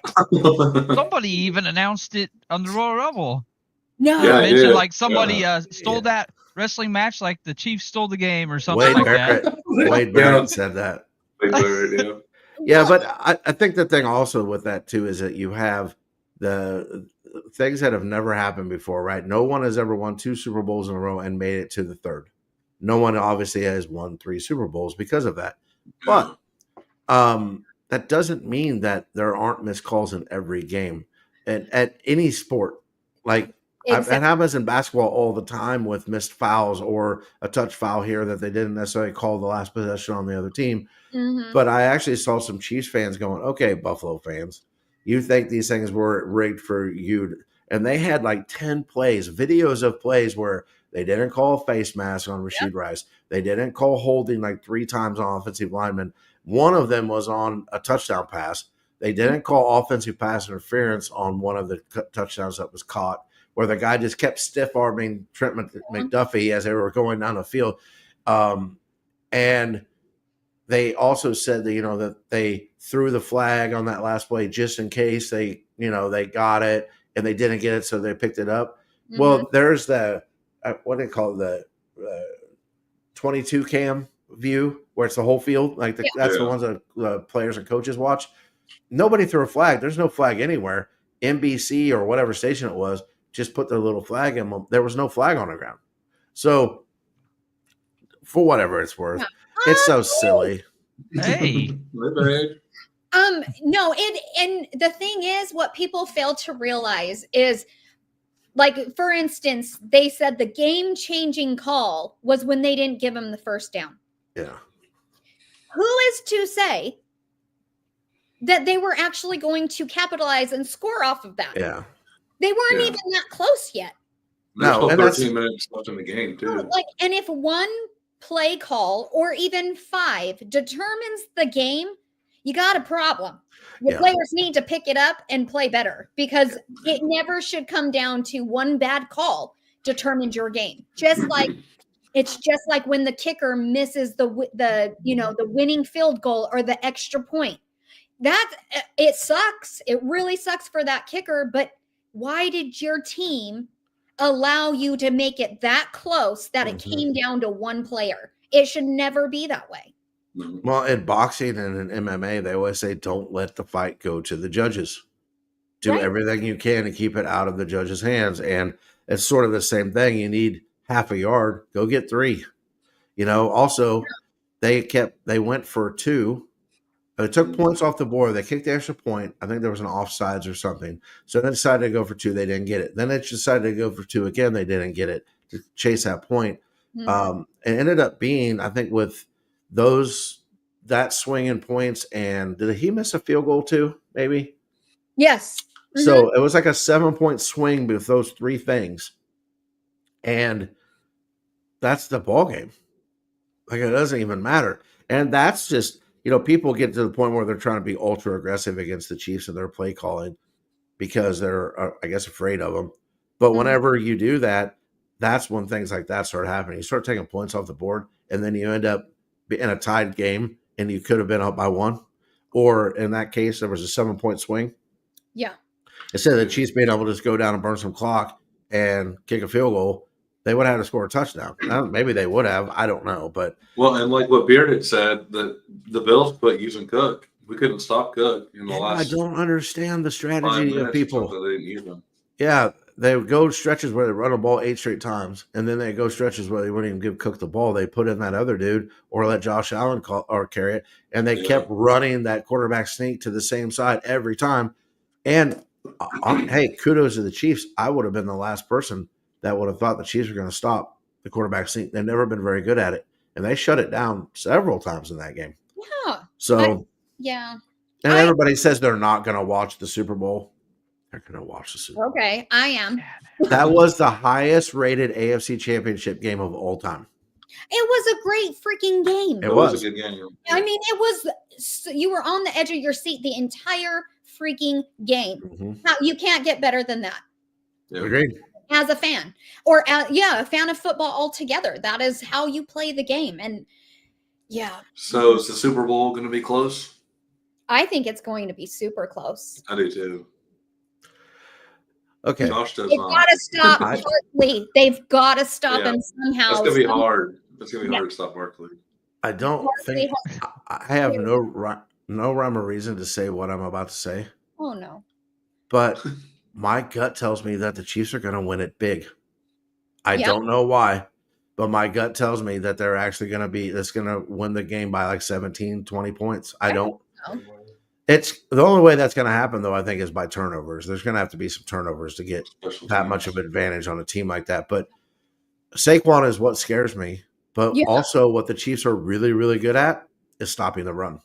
Somebody even announced it on the Royal Rumble. No, Yeah, Mentioned yeah. like somebody stole Yeah. that wrestling match, like the Chiefs stole the game or something Wade like Barrett. that. Wade Barrett said that. Big bird, yeah. Yeah, but I think the thing also with that too is that you have the things that have never happened before, right? No one has ever won 2 Super Bowls in a row and made it to the third. No one obviously has won 3 Super Bowls because of that. But that doesn't mean that there aren't missed calls in every game. And at any sport, like that happens in basketball all the time with missed fouls or a touch foul here that they didn't necessarily call the last possession on the other team. Mhm. But I actually saw some Chiefs fans going, okay, Buffalo fans, you think these things were rigged for you. And they had like 10 plays, videos of plays where they didn't call a face mask on Rashid Rice. They didn't call holding like 3 times on offensive linemen. One of them was on a touchdown pass. They didn't call offensive pass interference on one of the touchdowns that was caught, where the guy just kept stiff-arming Trent McDuffie as they were going down the field. And they also said that, that they threw the flag on that last play just in case they got it and they didn't get it, so they picked it up. Mhm. Well, there's the what do they call it, the 22 cam view where it's the whole field. Like that's the ones that the players and coaches watch. Nobody threw a flag. There's no flag anywhere. NBC or whatever station it was just put their little flag in. There was no flag on the ground. So for whatever it's worth, it's so silly. Hey. No, and the thing is, what people fail to realize is, like, for instance, they said the game-changing call was when they didn't give him the first down. Yeah. Who is to say that they were actually going to capitalize and score off of that? Yeah. They weren't Yeah. even that close yet. There's No, still and that's- 13 minutes left in the game, too. Like, and if one play call or even 5 determines the game, you got a problem. The Yeah. players need to pick it up and play better, because it never should come down to one bad call determined your game. It's just like when the kicker misses the winning field goal or the extra point. It sucks. It really sucks for that kicker, but why did your team allow you to make it that close that it came down to one player? It should never be that way. Well, in boxing and in MMA, they always say, don't let the fight go to the judges. Do Right. everything you can to keep it out of the judge's hands. And it's sort of the same thing. You need half a yard, go get 3. Also, they went for 2. They took points off the board. They kicked the extra point. I think there was an offsides or something. So they decided to go for 2. They didn't get it. Then they decided to go for 2 again. They didn't get it to chase that point. Mhm. It ended up being, I think, with that swing in points, and did he miss a field goal too? Maybe. Yes. So it was like a 7-point swing with those 3 things, and that's the ball game. Like, it doesn't even matter, and that's just people get to the point where they're trying to be ultra aggressive against the Chiefs and their play calling. because they're, I guess, afraid of them. But Mhm. whenever you do that, that's when things like that start happening. You start taking points off the board, and then you end up in a tied game, and you could have been up by 1. Or in that case, there was a 7-point swing. Yeah. Instead of the Chiefs being able to just go down and burn some clock and kick a field goal, they would have had to score a touchdown. Now, maybe they would have. I don't know. But Well, and like what Beard had said, that the Bills quit using Cook. We couldn't stop Cook in the I last don't understand the 5 strategy minutes of or people. something. They didn't use him. Yeah, they would go stretches where they run a ball 8 straight times, and then they go stretches where they wouldn't even give Cook the ball. They put in that other dude or let Josh Allen call or carry it, and they kept running that quarterback sneak to the same side every time. And hey, kudos to the Chiefs. I would have been the last person that would have thought the Chiefs were going to stop the quarterback sneak. They've never been very good at it, and they shut it down several times in that game. Yeah. So, Yeah. and I- everybody says they're not going to watch the Super Bowl. They're going to watch the Super Bowl. Okay, I am. That was the highest rated AFC championship game of all time. It was a great freaking game. It was. a good game. I mean, it was. You were on the edge of your seat the entire freaking game. Mhm. How, you can't get better than that Yeah. Agreed. as a fan, or a fan of football altogether. That is how you play the game, and yeah, So is the Super Bowl going to be close? I think it's going to be super close. I do too. Okay. Josh does They've not. got to stop I- Barkley. They've got to stop Yeah. him somehow. That's going to be hard. It's going to be Yeah. hard to stop Barkley. I don't Barkley think I have no rhyme or reason to say what I'm about to say, Oh no. but my gut tells me that the Chiefs are going to win it big. I Yeah. don't know why, but my gut tells me that they're actually going to be that's going to win the game by like 17, 20 points. I don't. so. It's the only way that's going to happen, though, I think, is by turnovers. There's going to have to be some turnovers to get Special that teams. much of an advantage on a team like that. But Saquon is what scares me. But Yeah. also what the Chiefs are really, really good at is stopping the run.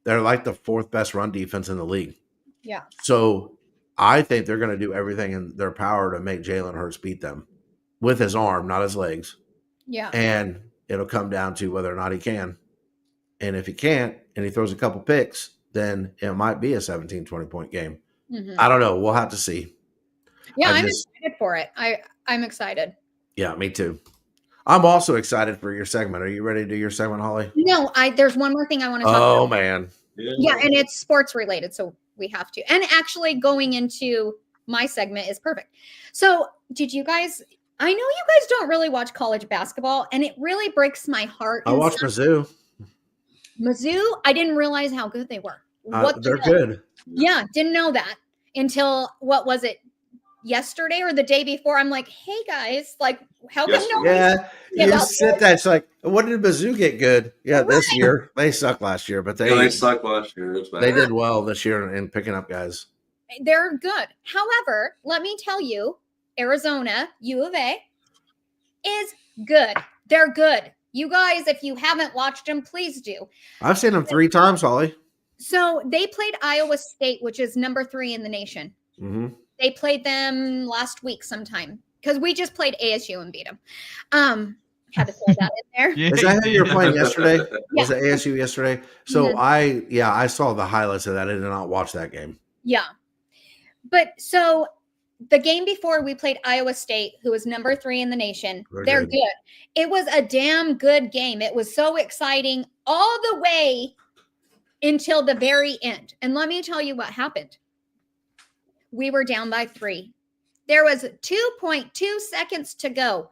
They're like the 4th best run defense in the league. Yeah. So I think they're going to do everything in their power to make Jalen Hurts beat them with his arm, not his legs. Yeah. And it'll come down to whether or not he can. And if he can't and he throws a couple picks, then it might be a 17, 20-point game. Mhm. I don't know. We'll have to see. Yeah, I I'm just- excited for it. I'm excited. Yeah, me too. I'm also excited for your segment. Are you ready to do your segment, Holly? No, there's one more thing I want to talk Oh, about. man. Yeah, and it's sports related, so we have to. And actually going into my segment is perfect. So did you guys, I know you guys don't really watch college basketball, and it really breaks my heart. I watched Mizzou. Mizzou. I didn't realize how good they were. What the They're hell? good. Yeah, didn't know that until what was it? Yesterday or the day before? I'm like, hey guys, like, how come Yesterday. nobody? Yeah, Yeah, you about sit there. It's like, what did Mizzou get good? Yeah, this year they sucked last year, but They sucked last year. It's bad. they did well this year in picking up guys. They're good. However, let me tell you, Arizona, U of A, is good. They're good. You guys, if you haven't watched them, please do. I've seen them 3 times, Holly. So they played Iowa State, which is number 3 in the nation. Mm-hmm. They played them last week sometime because we just played ASU and beat them. Had to throw that in there. Yeah, Is that who you were yeah. playing yesterday? Yeah. Was it ASU yesterday? So Mhm. I saw the highlights of that. I did not watch that game. Yeah. But so the game before we played Iowa State, who was number 3 in the nation. They're good. good. It was a damn good game. It was so exciting all the way until the very end. And let me tell you what happened. We were down by 3. There was 2.2 seconds to go.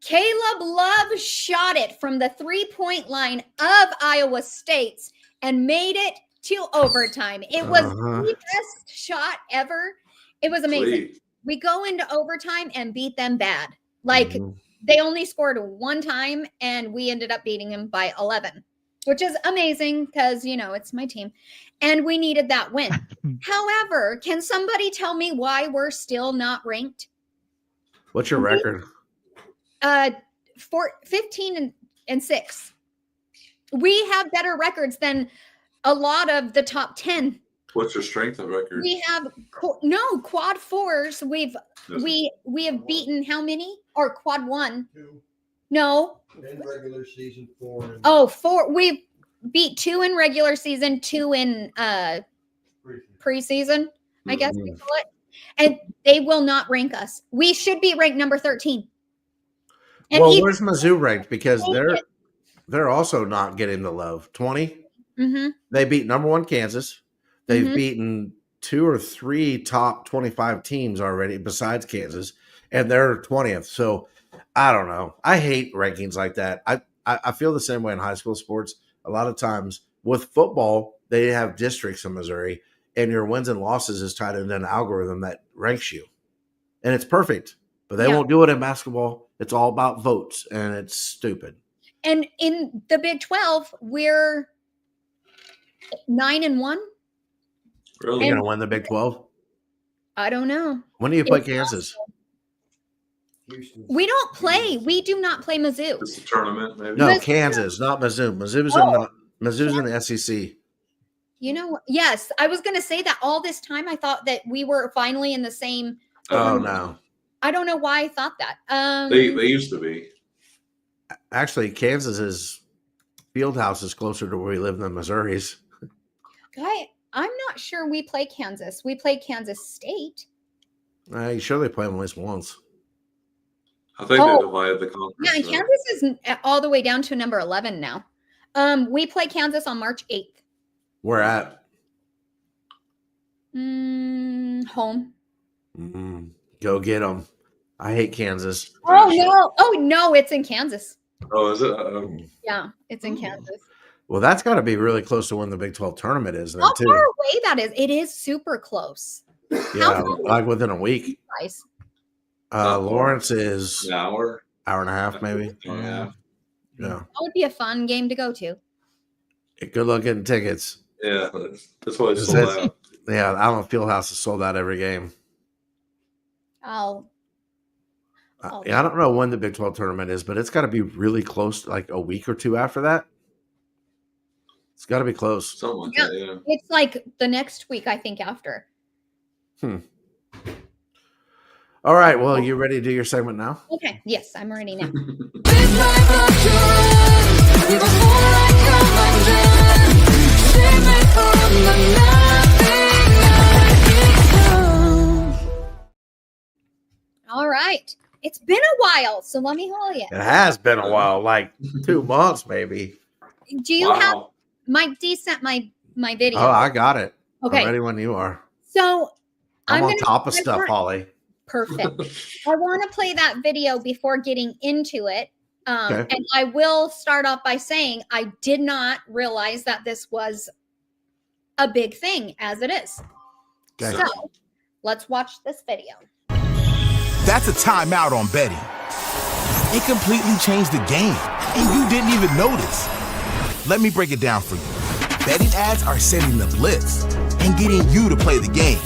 Caleb Love shot it from the 3-point line of Iowa State's and made it to overtime. It was the best shot ever. It was amazing. Sweet. We go into overtime and beat them bad. Like Mhm. they only scored 1 time and we ended up beating them by 11, which is amazing because, it's my team and we needed that win. However, can somebody tell me why we're still not ranked? What's your record? 15 and 6. We have better records than a lot of the top 10. What's your strength of record? We have quad 4s. We have beaten how many? Or quad 1? 2 No. in regular season, 4 in 4. We beat 2 in regular season, 2 in preseason. preseason. I guess we Mhm. call it. And they will not rank us. We should be ranked number 13. And Well, even where's Mizzou ranked? Because they're also not getting the love. 20. mm-hmm, They beat number 1 Kansas. They've mm-hmm. beaten 2 or 3 top 25 teams already besides Kansas, and they're 20th. So I don't know. I hate rankings like that. I feel the same way in high school sports. A lot of times with football, they have districts in Missouri, and your wins and losses is tied into an algorithm that ranks you. And it's perfect. But they Yeah. won't do it in basketball. It's all about votes, and it's stupid. And in the Big 12, we're 9-1. Really? You're going to win the Big 12? I don't know. When do you play It's Kansas? Houston. We don't play. We do not play Mizzou. It's a tournament, maybe. No, Mizzou- Kansas, not Mizzou. Mizzou's in the SEC. You know, yes, I was going to say that all this time. I thought that we were finally in the same. Oh, no. I don't know why I thought that. They used to be. Actually, Kansas's field house is closer to where we live than Missouri's. I'm not sure we play Kansas. We play Kansas State. You sure they play them at least once? I think Oh. they divided the conference. Yeah, and so- Kansas is all the way down to number 11 now. We play Kansas on March 8th. Where at? Home. Go get them. I hate Kansas. Oh no! Oh no! It's in Kansas. Oh, is it? Yeah, it's in Ooh. Kansas. Well, that's got to be really close to when the Big 12 tournament is then, How too. far away that is? It is super close. Yeah, like within a week. Guys. Lawrence is An hour? hour and a half, maybe. Yeah. Yeah. That would be a fun game to go to. Good luck getting tickets. Yeah, that's why it's Is sold that- out. Yeah, I don't know. Fieldhouse is sold out every game. Oh, Yeah, I don't know when the Big 12 tournament is, but it's got to be really close, like a week or two after that. It's got to be close. Something like Yeah. that, yeah. it's like the next week, I think, after. All right. Well, you ready to do your segment now? Okay. Yes, I'm ready now. All right. It's been a while, so let me hold you. It has been a while, like 2 months, maybe. Do you have Wow. Mike D sent my video? Oh, I got it. Okay. I'm ready when you are. So I'm on gonna- top of I stuff, want- Holly. Perfect. I want to play that video before getting into it. Okay. And I will start off by saying I did not realize that this was a big thing as it is. Okay. So let's watch this video. That's a timeout on betting. It completely changed the game, and you didn't even notice. Let me break it down for you. Betting ads are setting the blitz and getting you to play the game.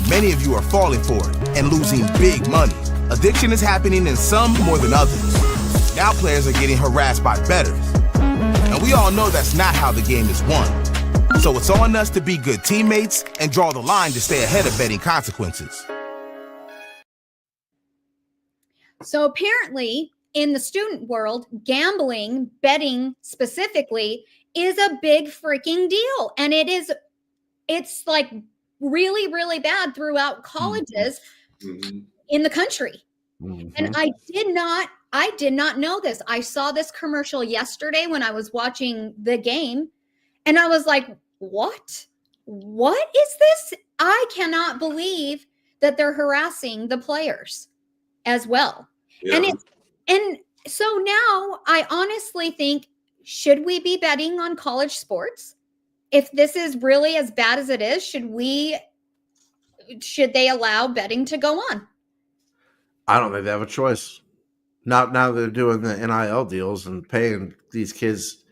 Many of you are falling for it and losing big money. Addiction is happening in some more than others. Now players are getting harassed by bettors. And we all know that's not how the game is won. So it's on us to be good teammates and draw the line to stay ahead of betting consequences. So apparently, in the student world, gambling, betting specifically, is a big freaking deal. And it's like really, really bad throughout colleges Mhm. in the country. Mhm. And I did not know this. I saw this commercial yesterday when I was watching the game, and I was like, what? What is this? I cannot believe that they're harassing the players as well. Yeah. And so now I honestly think, should we be betting on college sports? If this is really as bad as it is, should they allow betting to go on? I don't think they have a choice. Not now they're doing the NIL deals and paying these kids.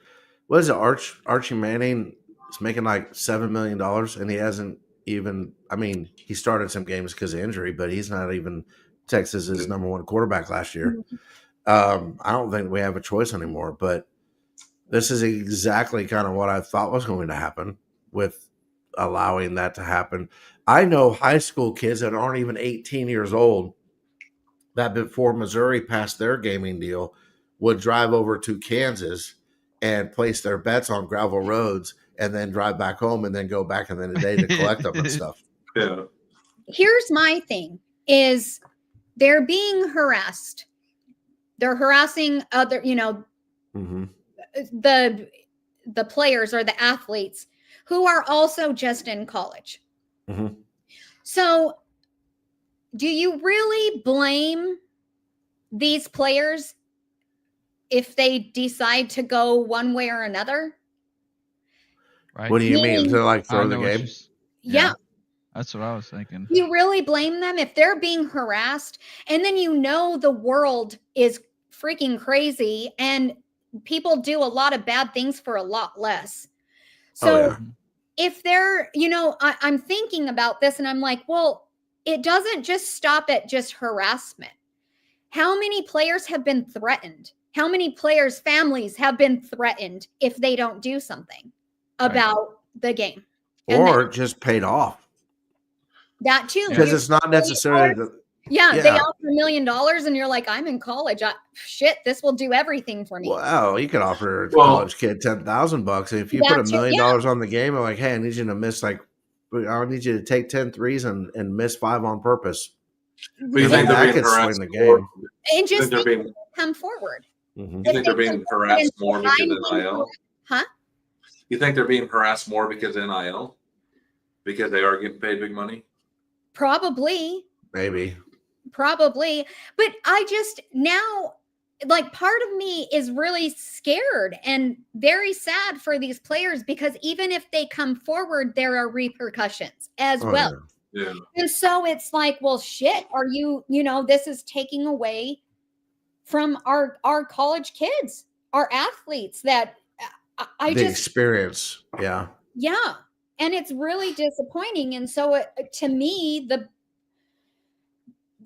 What is it? Archie Manning is making like $7 million, and he hasn't even. I mean, he started some games because of injury, but he's not even Texas's number one quarterback last year. I don't think we have a choice anymore. But this is exactly kind of what I thought was going to happen with allowing that to happen. I know high school kids that aren't even 18 years old that before Missouri passed their gaming deal would drive over to Kansas and place their bets on gravel roads and then drive back home and then go back in the day to collect them and stuff. Yeah. here's my thing is they're being harassed. They're harassing other, Mm-hmm. the players or the athletes who are also just in college. Mm-hmm. So do you really blame these players if they decide to go one way or another? Right. What do you mean? Meaning- To like I throw the know what game? you're Yeah. That's what I was thinking. You really blame them if they're being harassed and then the world is freaking crazy and people do a lot of bad things for a lot less. So Oh, yeah. if they're, I'm thinking about this and I'm like, well, it doesn't just stop at just harassment. How many players have been threatened? How many players' families have been threatened if they don't do something about the game? And Or just paid off. that too. Because it's not necessarily They offer $1 million and you're like, I'm in college. Shit, this will do everything for me. Wow, you could offer a Well- college kid $10,000. If you put $1 million on the game, I'm like, hey, I need you to miss I need you to take 10 threes and miss 5 on purpose. But you I think mean, they're that being could swing harassed the more? game. And just they're being- come forward. Mm-hmm. You think they're being harassed more because of NIL? Huh? You think they're being harassed more because of NIL? Because they are getting paid big money? Probably. Maybe. But I just now, like, part of me is really scared and very sad for these players because even if they come forward, there are repercussions as well. Yeah. And so it's like, well, shit, are you, this is taking away from our college kids, our athletes that I The just experience. Yeah. Yeah. And it's really disappointing. And so to me,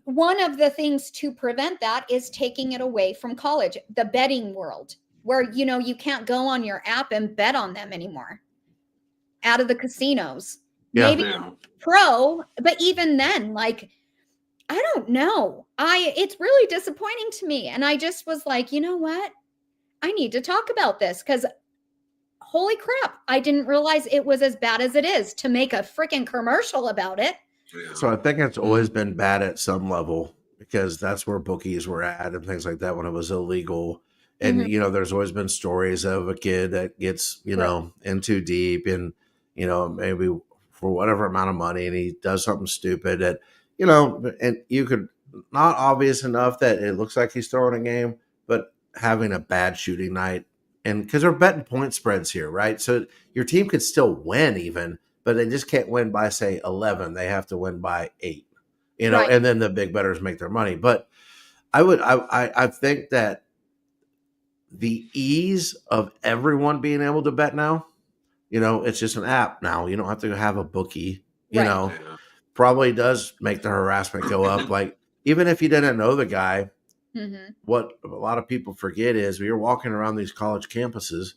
one of the things to prevent that is taking it away from college, the betting world, where, you can't go on your app and bet on them anymore out of the casinos. Yeah. Maybe pro, but even then, like, I don't know. It's really disappointing to me. And I just was like, you know what? I need to talk about this because holy crap, I didn't realize it was as bad as it is to make a freaking commercial about it. So I think it's always been bad at some level because that's where bookies were at and things like that when it was illegal. And, there's always been stories of a kid that gets, in too deep and, maybe for whatever amount of money and he does something stupid that, and you could not obvious enough that it looks like he's throwing a game, but having a bad shooting night. And because they're betting point spreads here, right? So your team could still win even, but they just can't win by, say, 11. They have to win by 8, Right. and then the big bettors make their money. But I think that the ease of everyone being able to bet now, it's just an app now. You don't have to have a bookie, Right. probably does make the harassment go up. Like, even if you didn't know the guy, Mm-hmm. what a lot of people forget is when you're walking around these college campuses,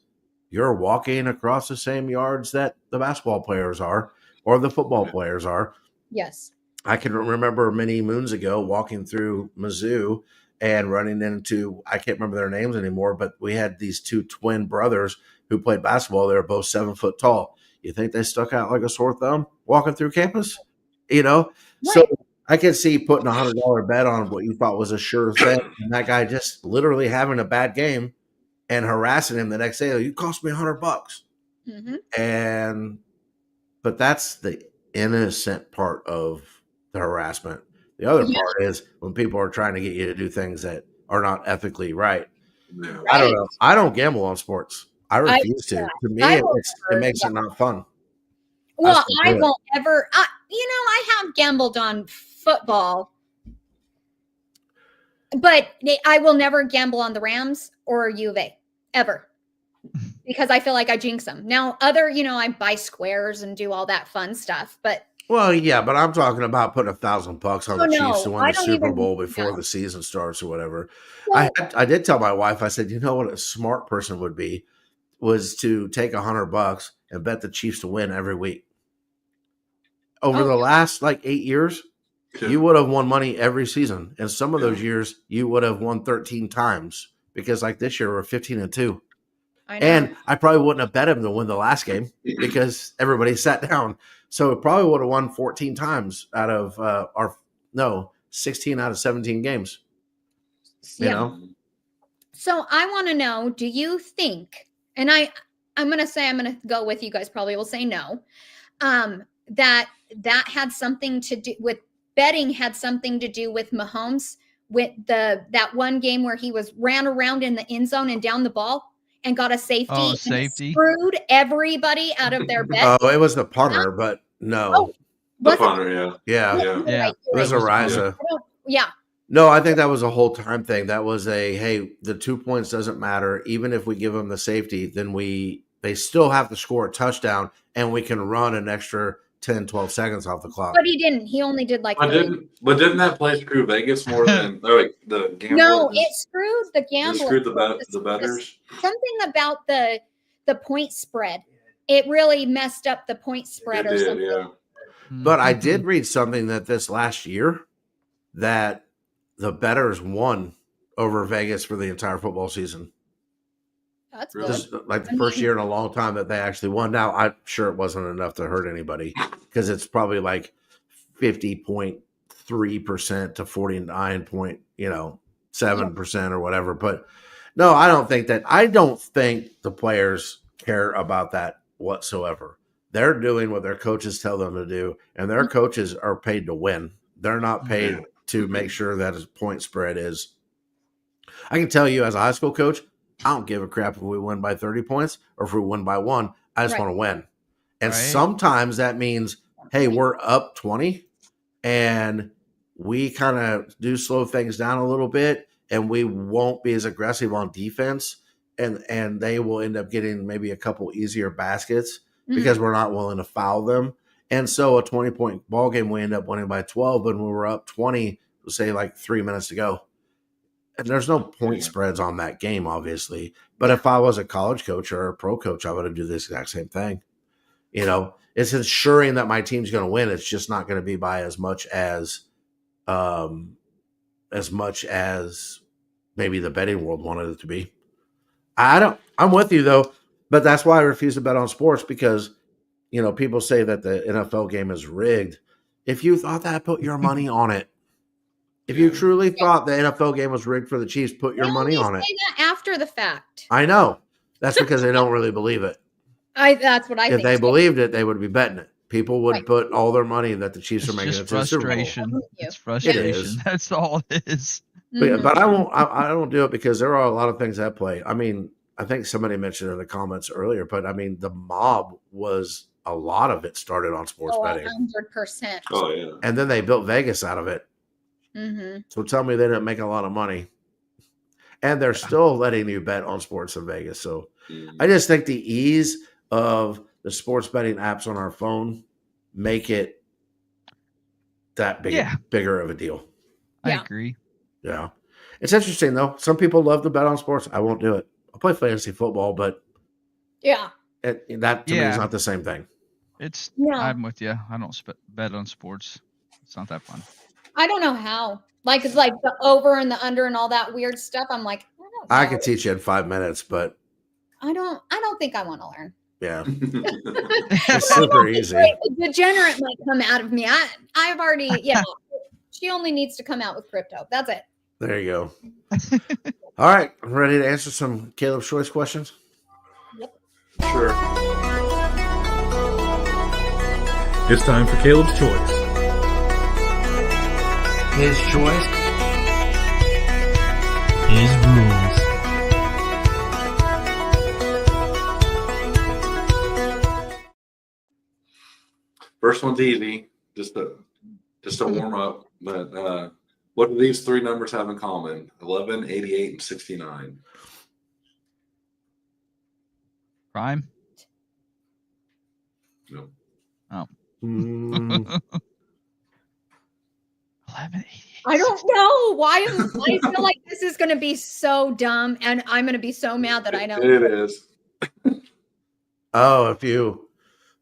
you're walking across the same yards that the basketball players are or the football players are. Yes. I can remember many moons ago walking through Mizzou and running into, I can't remember their names anymore, but we had these 2 twin brothers who played basketball. They were both 7 foot tall. You think they stuck out like a sore thumb walking through campus? So I could see putting $100 bet on what you thought was a sure thing, and that guy just literally having a bad game and harassing him the next day. You cost me $100. Mm-hmm. But that's the innocent part of the harassment. The other part is when people are trying to get you to do things that are not ethically right. Yeah. I don't know. I don't gamble on sports. I refuse to. To me, I it will makes it not fun. Well, still I do it. won't ever. I have gambled on football, but I will never gamble on the Rams or U of A ever because I feel like I jinx them. Now, I buy squares and do all that fun stuff, but Well, yeah, but I'm talking about putting $1,000 on Oh, the no, Chiefs to win I the don't Super even- Bowl before no. the season starts or whatever. Well- I did tell my wife, I said, you know what a smart person would be was to take $100 and bet the Chiefs to win every week. Over the last 8 years, you would have won money every season. And some of those years you would have won 13 times because this year we're 15-2. I know. And I probably wouldn't have bet him to win the last game because everybody sat down. So it probably would have won 14 times out of 16 out of 17 games. You know? So I want to know, do you think, and I'm going to go with you guys probably will say no, that had something to do with betting, had something to do with Mahomes with that one game where he ran around in the end zone and down the ball and got a safety. Oh, and safety. screwed everybody out of their bet. Oh, it was the punter, but no. The punter, Yeah. Yeah. It was Ariza. Yeah. No, I think that was a whole time thing. That was hey, the 2 points doesn't matter. Even if we give them the safety, then they still have to score a touchdown and we can run an extra 10, 12 seconds off the clock. But he didn't. He only did like But didn't that play screw Vegas more than the gambler? No, it screwed the gamblers. It screwed the bettors. Something about the point spread. It really messed up the point spread or something. Yeah. But I did read something that this last year that the bettors won over Vegas for the entire football season. That's Really? good. This is like the first year in a long time that they actually won. Now, I'm sure it wasn't enough to hurt anybody because it's probably like 50.3% to 49.7% or whatever. But no, I don't think the players care about that whatsoever. They're doing what their coaches tell them to do, and their coaches are paid to win. They're not paid to make sure that his point spread is. I can tell you as a high school coach, I don't give a crap if we win by 30 points or if we win by 1. I just want to win. And sometimes that means, hey, we're up 20 and we kind of do slow things down a little bit and we won't be as aggressive on defense. And they will end up getting maybe a couple easier baskets because we're not willing to foul them. And so a 20-point ball game, we end up winning by 12. But when we're up 20, say like 3 minutes to go. And there's no point spreads on that game, obviously. But if I was a college coach or a pro coach, I would do this exact same thing. It's ensuring that my team's going to win. It's just not going to be by as much as maybe the betting world wanted it to be. I'm with you though, but that's why I refuse to bet on sports because, people say that the NFL game is rigged. If you thought that, put your money on it. If you truly thought the NFL game was rigged for the Chiefs, put your money on it. Say that after the fact. I know. That's because they don't really believe it. That's what I think. If they believed it, they would be betting it. People would put all their money that the Chiefs are making it to the Super Bowl. Frustration. It's frustration. It is. That's all it is. But I won't. I don't do it because there are a lot of things at play. I mean, I think somebody mentioned in the comments earlier, but I mean, the mob was a lot of it started on sports betting. 100%. Oh yeah. And then they built Vegas out of it. Mm-hmm. So tell me they didn't make a lot of money. And they're still letting you bet on sports in Vegas. So I just think the ease of the sports betting apps on our phone make it that bigger of a deal. I agree. Yeah. It's interesting, though. Some people love to bet on sports. I won't do it. I'll play fantasy football, but that to me is not the same thing. I'm with you. I don't bet on sports. It's not that fun. I don't know how. It's like the over and the under and all that weird stuff. I'm like, I don't know. I could teach you in 5 minutes, but I don't think I want to learn. Yeah. It's super easy. A degenerate might come out of me. I've already, she only needs to come out with crypto. That's it. There you go. All right. I'm ready to answer some Caleb's Choice questions? Yep. Sure. It's time for Caleb's Choice. His choice. His rules. First one's easy, just to warm up. But what do these three numbers have in common? 11, 88, and 69. Prime? No. Oh. 11, 88. I don't know why. I feel like this is going to be so dumb, and I'm going to be so mad that I know It is. Oh, if you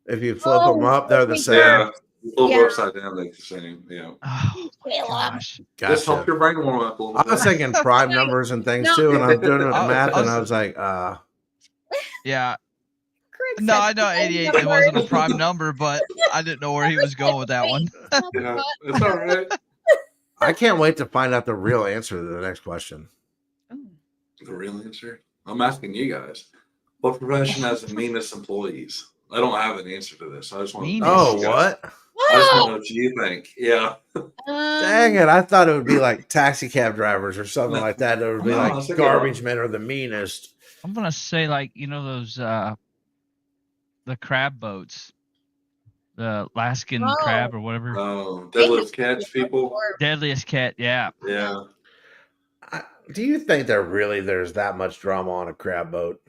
flip them up, they're the same. Yeah. Flip upside down, they're the same. Yeah. Oh, gosh. Just help Gotcha. your brain warm up a little I bit. was thinking prime numbers and things too, and I'm doing the math, and I was like, Yeah. Craig No, said I know 88. It wasn't a prime number, but I didn't know where he was going with that one. Yeah, it's all right. I can't wait to find out the real answer to the next question. The real answer? I'm asking you guys. What profession has the meanest employees? I don't have an answer to this. I just want to Meanest? Oh, you guys- what? I just want to know what you think. Yeah. Dang it. I thought it would be like taxi cab drivers or something No. like that. That would be No, like that's a good garbage one. men are the meanest. I'm gonna say like those the crab boats, the Alaskan Oh. crab or whatever. Oh, deadlift catch people. Deadliest cat. Yeah. Yeah. Do you think there's that much drama on a crab boat?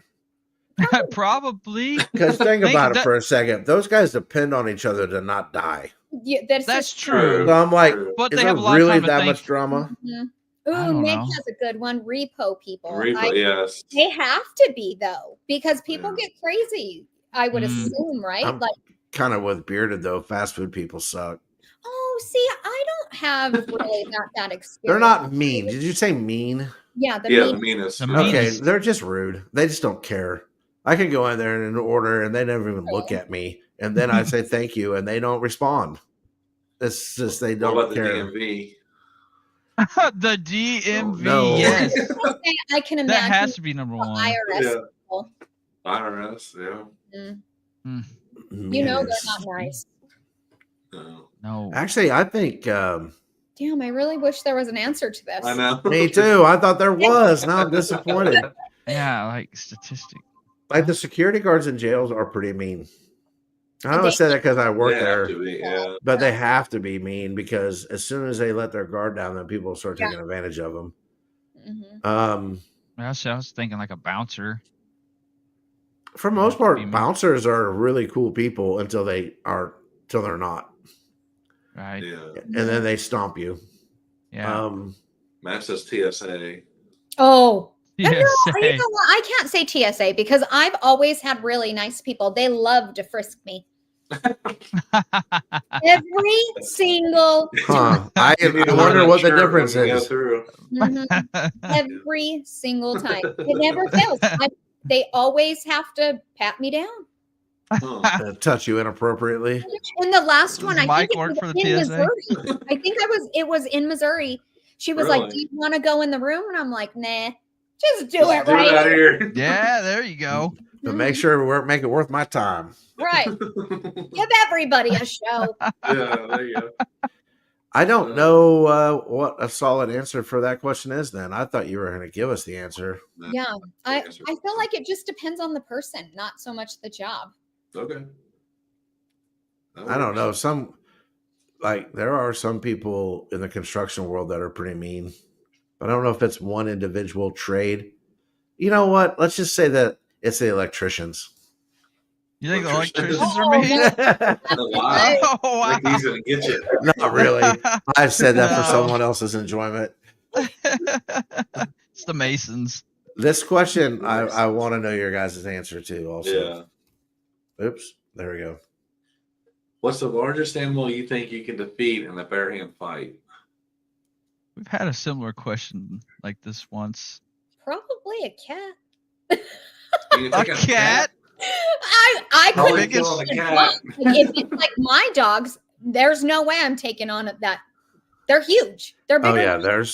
Probably. Because think about it that- for a second. Those guys depend on each other to not die. Yeah, that's That's just true. So I'm like, But is they there have a lot of really time to that think. much drama? Mhm. I Ooh, don't Meg know. has a good one. Repo people. Repo, yes. They have to be though, because people Yeah. get crazy. I would Mm. assume, right? I'm kind of with Bearded though. Fast food people suck. Oh, see, I don't have really that experience. They're not mean. Did you say mean? Yeah, the Yeah, mean. the meanest. The yeah. meanest. Okay, they're just rude. They just don't care. I can go in there and order, and they never even look at me, and then I say thank you, and they don't respond. It's just they What don't about the care. DMV? The DMV. no. Yes. I can That imagine has to be number one. IRS Yeah. people. IRS, yeah. Mm. You know they're not nice. No. No. Actually, I think Damn, I really wish there was an answer to this. I know. me too. I thought there was. Now I'm disappointed. Yeah, like statistic. Like the security guards in jails are pretty mean. I And don't they- say that because I work They have there, to be, yeah. but they have to be mean because as soon as they let their guard down, then people start taking advantage of them. Mhm. I was thinking like a bouncer. For the most part, Be mean. bouncers are really cool people until they're not, Right. Yeah. and then they stomp you. Yeah. Matt says TSA. Oh, Yeah. no, you know what? I can't say TSA because I've always had really nice people. They love to frisk me. Every single Huh? I You need to wonder wear what that the shirt difference when you go is. through. mhm, every single time. It never fails. They always have to pat me down. Huh. Touch you inappropriately. And the last one, Does I Mike think it work was for the in TSA? Missouri. I think it was in Missouri. She was like, Really? "Do you want to go in the room?" And I'm like, "Nah, just do Just it do it out right." here. Yeah, there you go. But make sure make it worth my time. Right. Give everybody a show. Yeah, there you go. I don't know what a solid answer for that question is. Then I thought you were going to give us the answer. Yeah. I feel like it just depends on the person, not so much the job. Okay. That I don't works. know. There are some people in the construction world that are pretty mean, but I don't know if it's one individual trade. You know what? Let's just say that it's the electricians. You think the Electricians. electricians are mean? Wow. Oh, wow. Like he's gonna get you. Not really. I've said that for No. someone else's enjoyment. It's the Masons. This question, I want to know your guys' answer to also. Yeah. Oops. There we go. What's the largest animal you think you can defeat in a bare hand fight? We've had a similar question like this once. Probably a cat. You A think cat? I How could are you biggest- killing a cat? if it's like my dogs, there's no way I'm taking on that. They're huge. They're Oh bigger. yeah,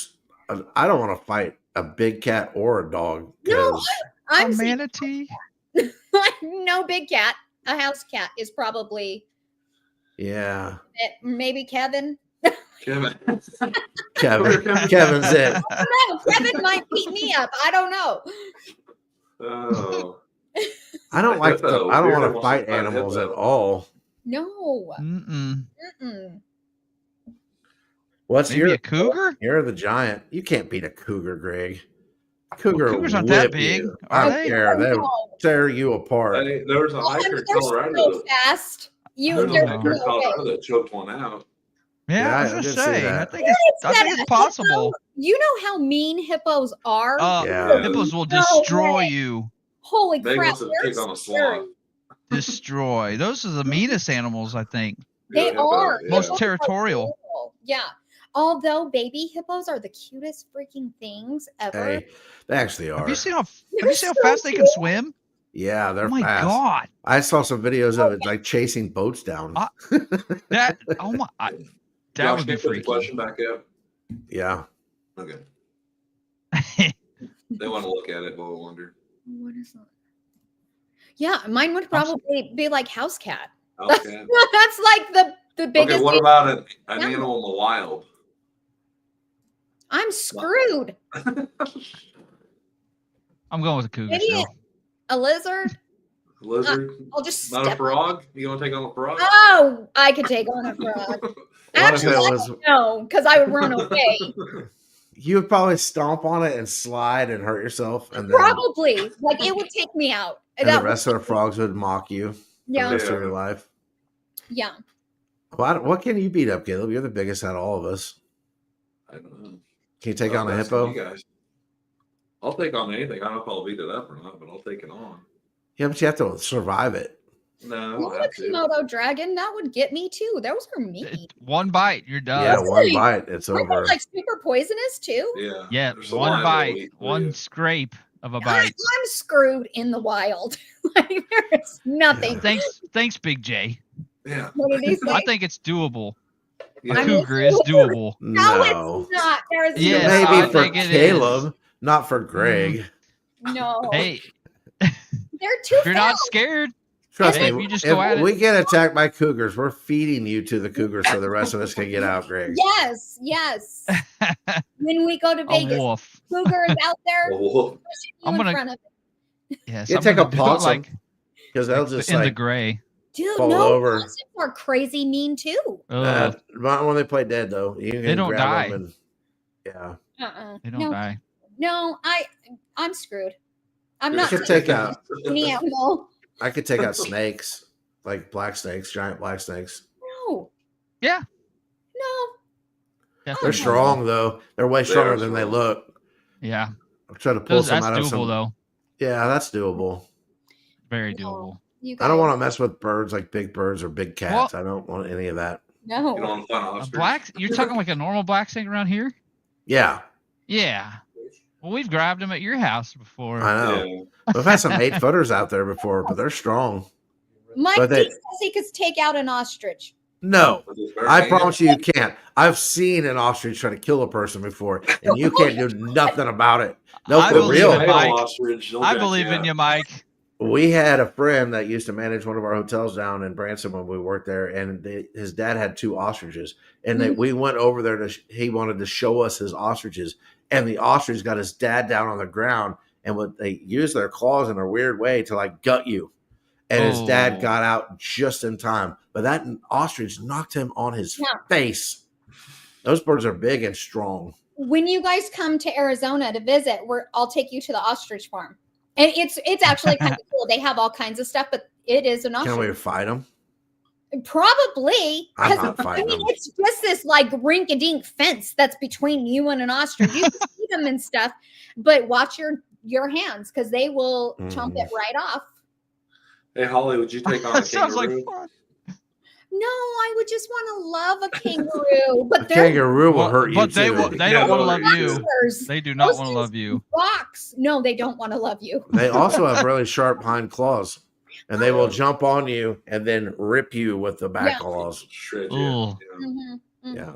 I don't want to fight a big cat or a dog. No, 'cause I'm a saying manatee? no big cat. A house cat is probably yeah, it. Maybe Kevin. Kevin. Kevin's it. No, Kevin might beat me up. I don't know. Oh. I don't like. Hippo. I don't Bearded want to wants fight to fight a animals at hippo. all. No. Mm-mm. Mm-mm. What's Maybe a cougar? You're the giant. You can't beat a cougar, Greg. Cougar cougars will aren't that whip big, you. are I they? don't care. They'll No. tear you apart. Hey, there was a Oh, I hiker mean, in they're Colorado. so fast. There's a There's hiker in no Colorado way. that choked one out. Yeah, I was I gonna did see say. that. I think it's possible. You know how mean hippos are? Yeah. Hippos will No destroy way. you. Holy They crap. must have they're kicked on a scary. sloth. Destroy. Those are the meanest animals, I think. They Yeah, hippo, are. yeah. Most Hippos are territorial. beautiful. Yeah. Although baby hippos are the cutest freaking things ever. Hey, they actually are. Have you seen how They're fast they can cute. swim? Yeah, they're Oh my fast. god. I saw some videos of it like chasing boats down. That oh my that Josh, would can be you put the freaky. question back up? Yeah. Okay. They want to look at it, but I wonder. What is that? Yeah, mine would probably be like house cat. House cat. That's like the biggest. Okay, what about an animal. animal in the wild? I'm screwed. I'm going with a cougar Maybe still. a lizard. Lizard? I'll just Not a step. frog? You want to take on a frog? Oh, I could take on a frog. What if Actually, it I was- don't know because I would run away. You would probably stomp on it and slide and hurt yourself, and then Probably, like it would take me out. and That the rest of the frogs would mock you for the Yeah, rest of your life. yeah. What can you beat up, Caleb? You're the biggest out of all of us. I don't know. Can you take I'm on a asking hippo? you guys. I'll take on anything. I don't know if I'll beat it up or not, but I'll take it on. Yeah, but you have to survive it. No, I You don't want a have to. Komodo dragon? That would get me too. Those are mean. One bite, you're done. Yeah, one Really? bite, it's Aren't they over. like super poisonous too? Yeah. Yeah, There's a one line bite, that'll eat for one you. scrape of a I'm bite. screwed in the wild. Like there's nothing. Thanks, Big J. Yeah. What did he say? I think it's doable. Yeah. A I'm cougar is doable. No, No. it's not. There's Yes, no. I Maybe for think it Caleb, not for Greg. No. Hey, They're too if you're not fast. scared, Trust Hey, me, if you just if go at it- we get attacked by cougars, we're feeding you to the cougars so the rest of us can get out, Greg. Yes, yes. When we go to a Vegas, wolf. cougar is out there Oh, pushing you I'm in gonna- front of it. Yes, You I'm take gonna a do it possum like because they'll just in the like gray. Dude, fall no, over. possums are crazy mean too. not when they play dead though. You can They don't grab die. them and They don't no, die. no, I'm screwed. I'm You not could take out. any animal. I could take out snakes, like black snakes, giant black snakes. No, Yeah, no. definitely. They're strong though. They're way They stronger are than they strong. look. Yeah, I'm trying to pull some that's out of doable some. though. Yeah, that's doable. Very No. doable. You guys, I don't want to mess with birds like big birds or big cats. I don't want any of that. You don't No. want to find A ostrich. black? You're talking like a normal black snake around here? Yeah, Yeah. Well, we've grabbed them at your house before. I know. Yeah. We've had some 8-footers out there before, but they're strong. Mike But they- says he could take out an ostrich. No, With this bear I hanging. promise you can't. I've seen an ostrich try to kill a person before, and you can't do nothing about it. No, I for believe real. in Mike. Ostrich, they'll I jack believe you in up. you, Mike. We had a friend that used to manage one of our hotels down in Branson when we worked there, and his dad had 2 ostriches, and we went over there he wanted to show us his ostriches, and the ostrich got his dad down on the ground, and they use their claws in a weird way to like gut you, and his dad Oh. got out just in time, but that ostrich knocked him on his Yeah. face. Those birds are big and strong. When you guys come to Arizona to visit, I'll take you to the ostrich farm. And it's actually kind of cool. They have all kinds of stuff, but it is an Can ostrich. we fight them? Probably. I'm 'cause, not fighting them. it's just this like rink-a-dink fence that's between you and an ostrich. You can see them and stuff, but watch your hands because they will chomp it right off. Hey, Holly, would you take on a That sounds like kangaroo? fun. No, I would just want to love a kangaroo, but A they're kangaroo will hurt you But they too. will. They Yeah, don't want to love they'll- you. boxers. They do not Those want to things love you. Box. No, they don't want to love you. They also have really sharp hind claws, and they will jump on you and then rip you with the back Yeah. claws. Shred you. Ooh. Yeah. Mhm, mhm. Yeah.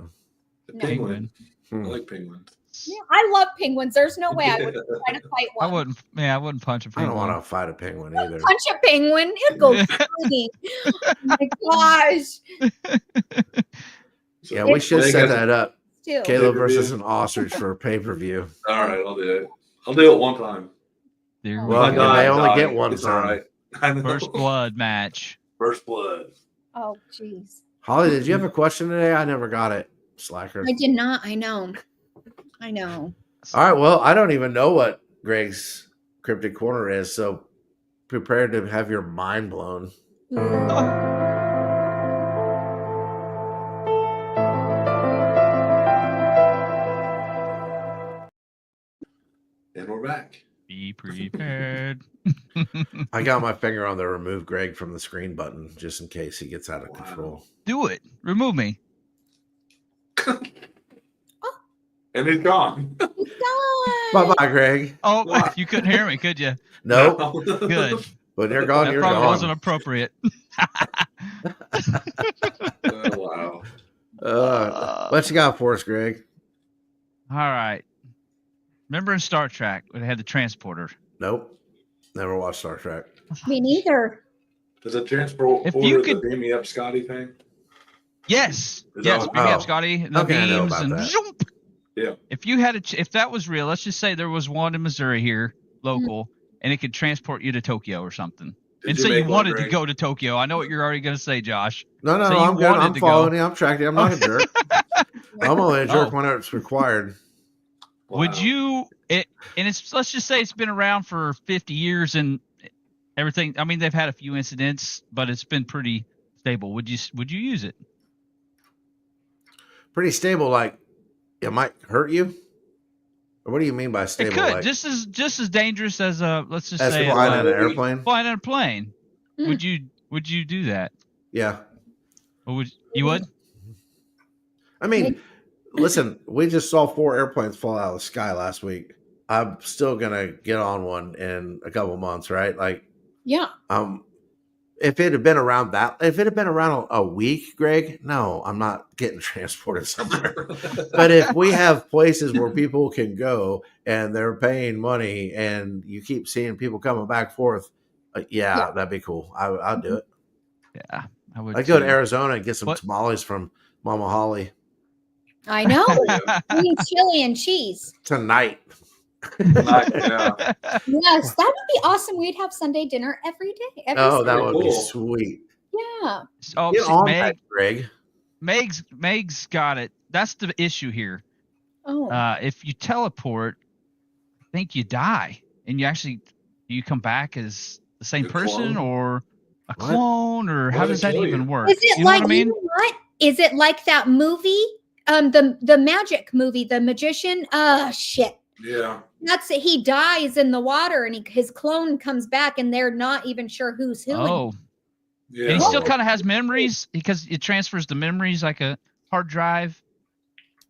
The No. penguin. Hmm. I like penguins. Yeah, I love penguins. There's no way I would try to fight I one. wouldn't. Yeah, I wouldn't punch a I don't penguin. want to fight a penguin either. Punch a penguin. It goes crazy. Oh my gosh. Yeah, we should set that up. Still. Caleb Pay-per-view. versus an ostrich for a pay per view. All right, I'll do it. I'll do it one time. There we Well, If I go. die, they I only die. get one It's all time. right. I know. First blood match. First blood. Oh, jeez. Holly, did you have a question today? I never got it. Slacker. I did not. I know. I know. All right. Well, I don't even know what Greg's cryptic corner is, so prepare to have your mind blown. And we're back. Be prepared. I got my finger on the remove Greg from the screen button just in case he gets out of Wow. control. Do it. Remove me. And he's gone. It's Bye done. bye, Greg. Oh, What? you couldn't hear me, could you? No, Good. When you're gone, That you're probably gone. wasn't appropriate. Oh, wow. What you got for us, Greg? All right. Remember in Star Trek when they had the transporter? Nope. Never watched Star Trek. Me neither. Does it transport If order you the could- beam me up Scotty thing? Yes. Is Yes. that- Beam me oh. up, Scotty. The Okay, I know beams about and that. zoom. Yeah. If you had if that was real, let's just say there was one in Missouri here, local, and it could transport you to Tokyo or something. Did And say you make one, wanted to Greg? go to Tokyo. I know what you're already going to say, Josh. No, So you I'm good. wanted I'm to following go. you. I'm tracking you. I'm not a jerk. I'm only a jerk Oh. when it's required. Would Wow. you? And it's let's just say it's been around for 50 years and everything. I mean, they've had a few incidents, but it's been pretty stable. Would you use it? Pretty stable. Like it might hurt you. Or what do you mean by It stable? could Like just as dangerous as let's just as say flying in like, an airplane? flying in a plane. Mm. Would you do that? Yeah. Or would you would? I mean, listen, we just saw 4 airplanes fall out of the sky last week. I'm still gonna get on one in a couple months, right? Like, Yeah. if it had been around a week, Greg, no, I'm not getting transported somewhere. But if we have places where people can go and they're paying money, and you keep seeing people coming back and forth, yeah, that'd be cool. I'd do it. Yeah, I would. I'd go to too. Arizona and get some What- tamales from Mama Holly I know. We need chili and cheese. tonight. Yeah. Yes, that would be awesome. We'd have Sunday dinner every day. Every Oh, that Sunday. would be Cool. sweet. Yeah. Oh, Get see, on that, Greg. Meg's got it. That's the issue here. Oh. If you teleport, I think you die, and you come back as the same A person clone? or a What? clone, or Why how would does it that kill even you? work? Is it You know like what I mean? you know what? Is it like that movie? The magic movie, The Magician? Shit. Yeah. That's it. He dies in the water and his clone comes back and they're not even sure who's who. Oh, Yeah. and he still kind of has memories because it transfers the memories like a hard drive,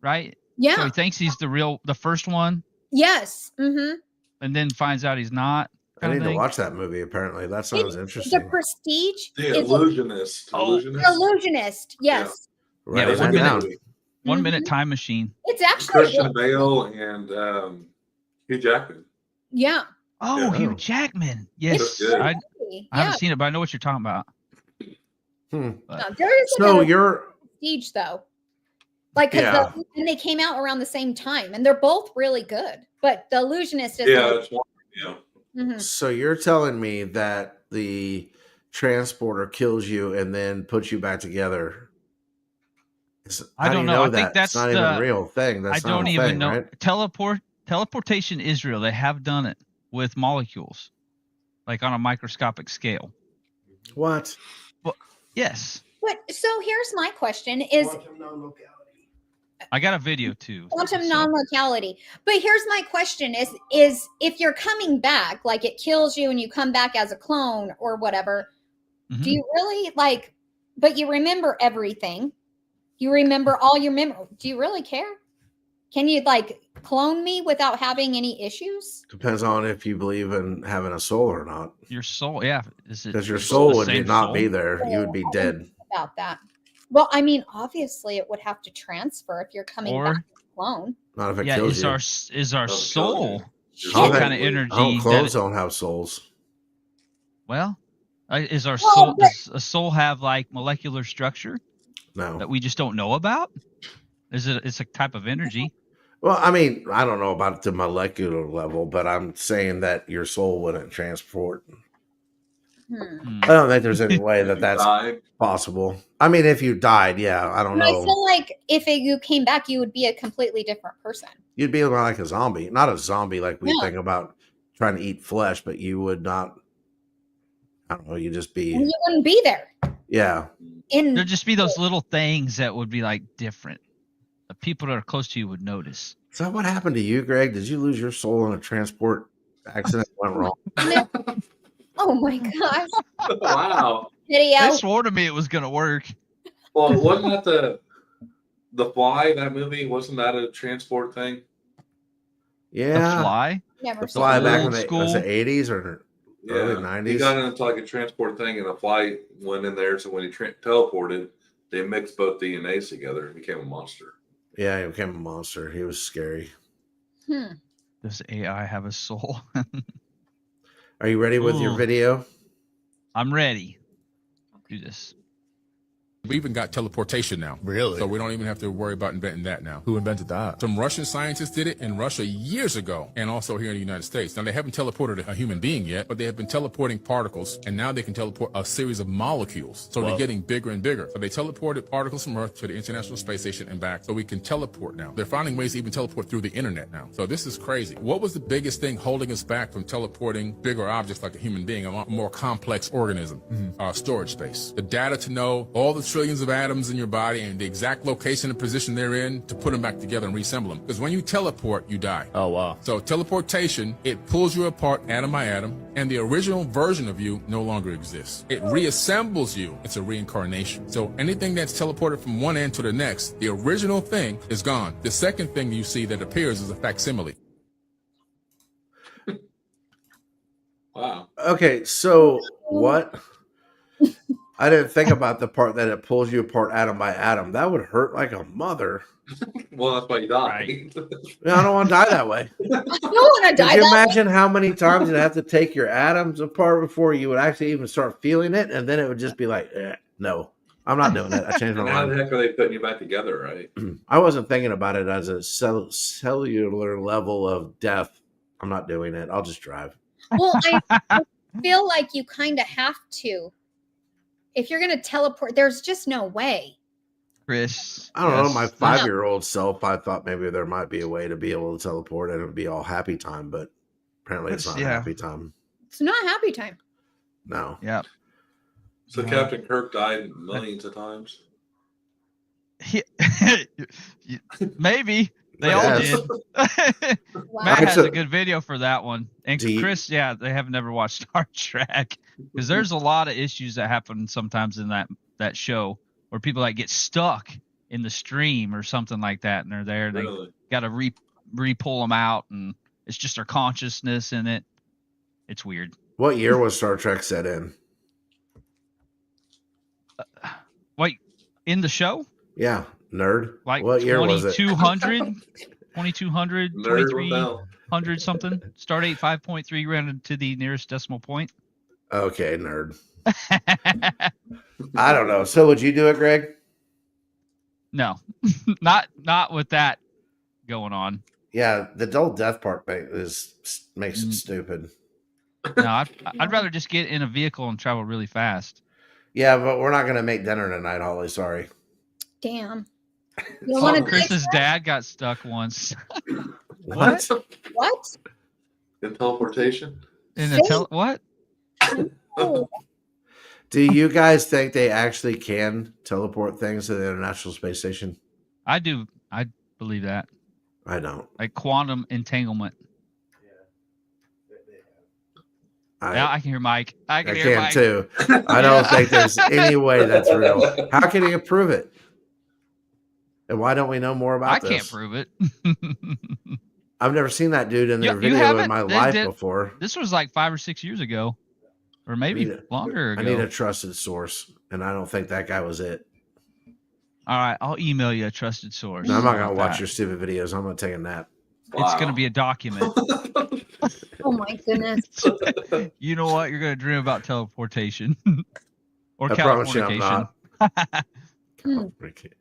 right? Yeah. So he thinks he's the first one, Yes. Mm-hmm. and then finds out he's not. I kinda need to thing. watch that movie. Apparently, that sounds The interesting. Prestige. The is illusionist. Oh. The Illusionist. Yes. Write Yeah, that 1 down. minute. 1 minute Mhm. time machine. It's actually Christian Bale and Hugh Jackman. yeah. Oh, Yeah. Hugh Jackman. Yes, That's good. I Yeah. haven't seen it, but I know what you're talking about. No, there is So another you're Prestige though. Like, Yeah. and they came out around the same time, and they're both really good. But the Illusionist is Yeah, that's one. Yeah. Mhm. so you're telling me that the transporter kills you and then puts you back together. I How do don't you know. I that? think It's that's not even a the- real thing. That's I not don't a even thing, know. right? Teleportation is real. They have done it with molecules, like on a microscopic scale. What? Yes, But so here's my question: is Quantum non-locality. I got a video too. quantum so- non-locality? But here's my question: is if you're coming back, like it kills you and you come back as a clone or whatever, Mhm. do you really like? But you remember everything. You remember all your memory. Do you really care? Can you like clone me without having any issues? Depends on if you believe in having a soul or not. Your soul, yeah. Is it Because your the soul would same not soul? be there. You would be dead. About that. Well, I mean, obviously, it would have to transfer if you're coming Or- back as a clone. Not if it Yeah, kills is you. our Doesn't kill soul you. I don't some think- kind of energy? Clones don't have souls. Well, is our Well, soul? but- Does a soul have like molecular structure No. that we just don't know about? It's a type of energy. Well, I mean, I don't know about the molecular level, but I'm saying that your soul wouldn't transport. Hmm. I don't think there's any way that that's Died. possible. I mean, if you died, yeah, I don't But I know. feel like if you came back, you would be a completely different person. You'd be like a zombie, not a zombie like we Yeah. think about trying to eat flesh, but you would not. I don't know. You'd just And be, you wouldn't be there. yeah. There'd just be those little things that would be like different. The people that are close to you would notice. Is that what happened to you, Greg? Did you lose your soul in a transport accident that went wrong? Oh my gosh. Wow. Video. They swore to me it was gonna work. Well, wasn't that the Fly? That movie wasn't that a transport thing? The Yeah. fly. Never The saw fly it. back in old the school. was it 80s or early He 90s. got into like a transport thing, and a flight went in there. So when he teleported, they mixed both DNAs together and became a monster. Yeah, he became a monster. He was scary. Does AI have a soul? Are you ready with your Ooh. video? I'm ready. Do this. We even got teleportation now. Really? So we don't even have to worry about inventing that now. Who invented that? Some Russian scientists did it in Russia years ago, and also here in the United States. Now, they haven't teleported a human being yet, but they have been teleporting particles, and now they can teleport a series of molecules. So they're getting bigger and bigger. So they teleported particles from Earth to the International Space Station and back, so we can teleport now. They're finding ways to even teleport through the internet now. So this is crazy. What was the biggest thing holding us back from teleporting bigger objects like a human being, a more complex organism? Storage space. The data to know all the trillions of atoms in your body and the exact location and position they're in to put them back together and reassemble them. Because when you teleport, you die. Oh, wow. So teleportation, it pulls you apart atom by atom, and the original version of you no longer exists. It reassembles you. It's a reincarnation. So anything that's teleported from one end to the next, the original thing is gone. The second thing you see that appears is a facsimile. Wow. Okay, so what? I didn't think about the part that it pulls you apart atom by atom. That would hurt like a mother. Well, that's why you died. Right. Yeah, I don't want to die that way. You don't want to Could die you that way. imagine how many times you'd have to take your atoms apart before you would actually even start feeling it? And then it would just be like, no, I'm not doing it. I changed my And how the mind. heck are they putting you back together, right? I wasn't thinking about it as a cellular level of death. I'm not doing it. I'll just drive. Well, I feel like you kind of have to. If you're going to teleport, there's just no way. Chris. I don't know. yes. My 5-year-old self, I thought maybe there might be a way to be able to teleport and it would be all happy time, but apparently it's not Yeah. happy time. It's not happy time. No. Yeah. So Captain Kirk died millions of times. Maybe. They I all guess. did. Wow. Matt has So- a good video for that one. And Do you- Chris, yeah, they have never watched Star Trek because there's a lot of issues that happen sometimes in that show where people like get stuck in the stream or something like that, and they're there and Really? they got to re-pull them out, and it's just their consciousness in it. It's weird. What year was Star Trek set in? Wait, in the show? Yeah, nerd. Like What year was it? 2200, 2200, Nerd with Bell. 2300 something. Stardate 5.3 rounded to the nearest decimal point. Okay, nerd. I don't know. So would you do it, Greg? No, not with that going on. Yeah, the dull death part makes it stupid. No, I'd rather just get in a vehicle and travel really fast. Yeah, but we're not going to make dinner tonight, Holly. Sorry. Damn. You don't want to Chris's dad got stuck once What? What? In teleportation? in a what? Oh, Do you guys think they actually can teleport things to the International Space Station? I do. I believe that. I don't. Like quantum entanglement. Yeah, I can hear Mike. I can I hear can Mike. too. I don't think there's any way that's real. How can he prove it? And why don't we know more about I this? can't prove it. I've never seen that dude in their You video in haven't? my They life did- before. This was like 5 or 6 years ago, or maybe longer ago. I need a trusted source, and I don't think that guy was it. All right, I'll email you a trusted source. No, I'm not How gonna about watch that? your stupid videos. I'm gonna take a nap. It's going to be a document. oh my goodness. You know what? You're going to dream about teleportation or I promise you I'm Californication.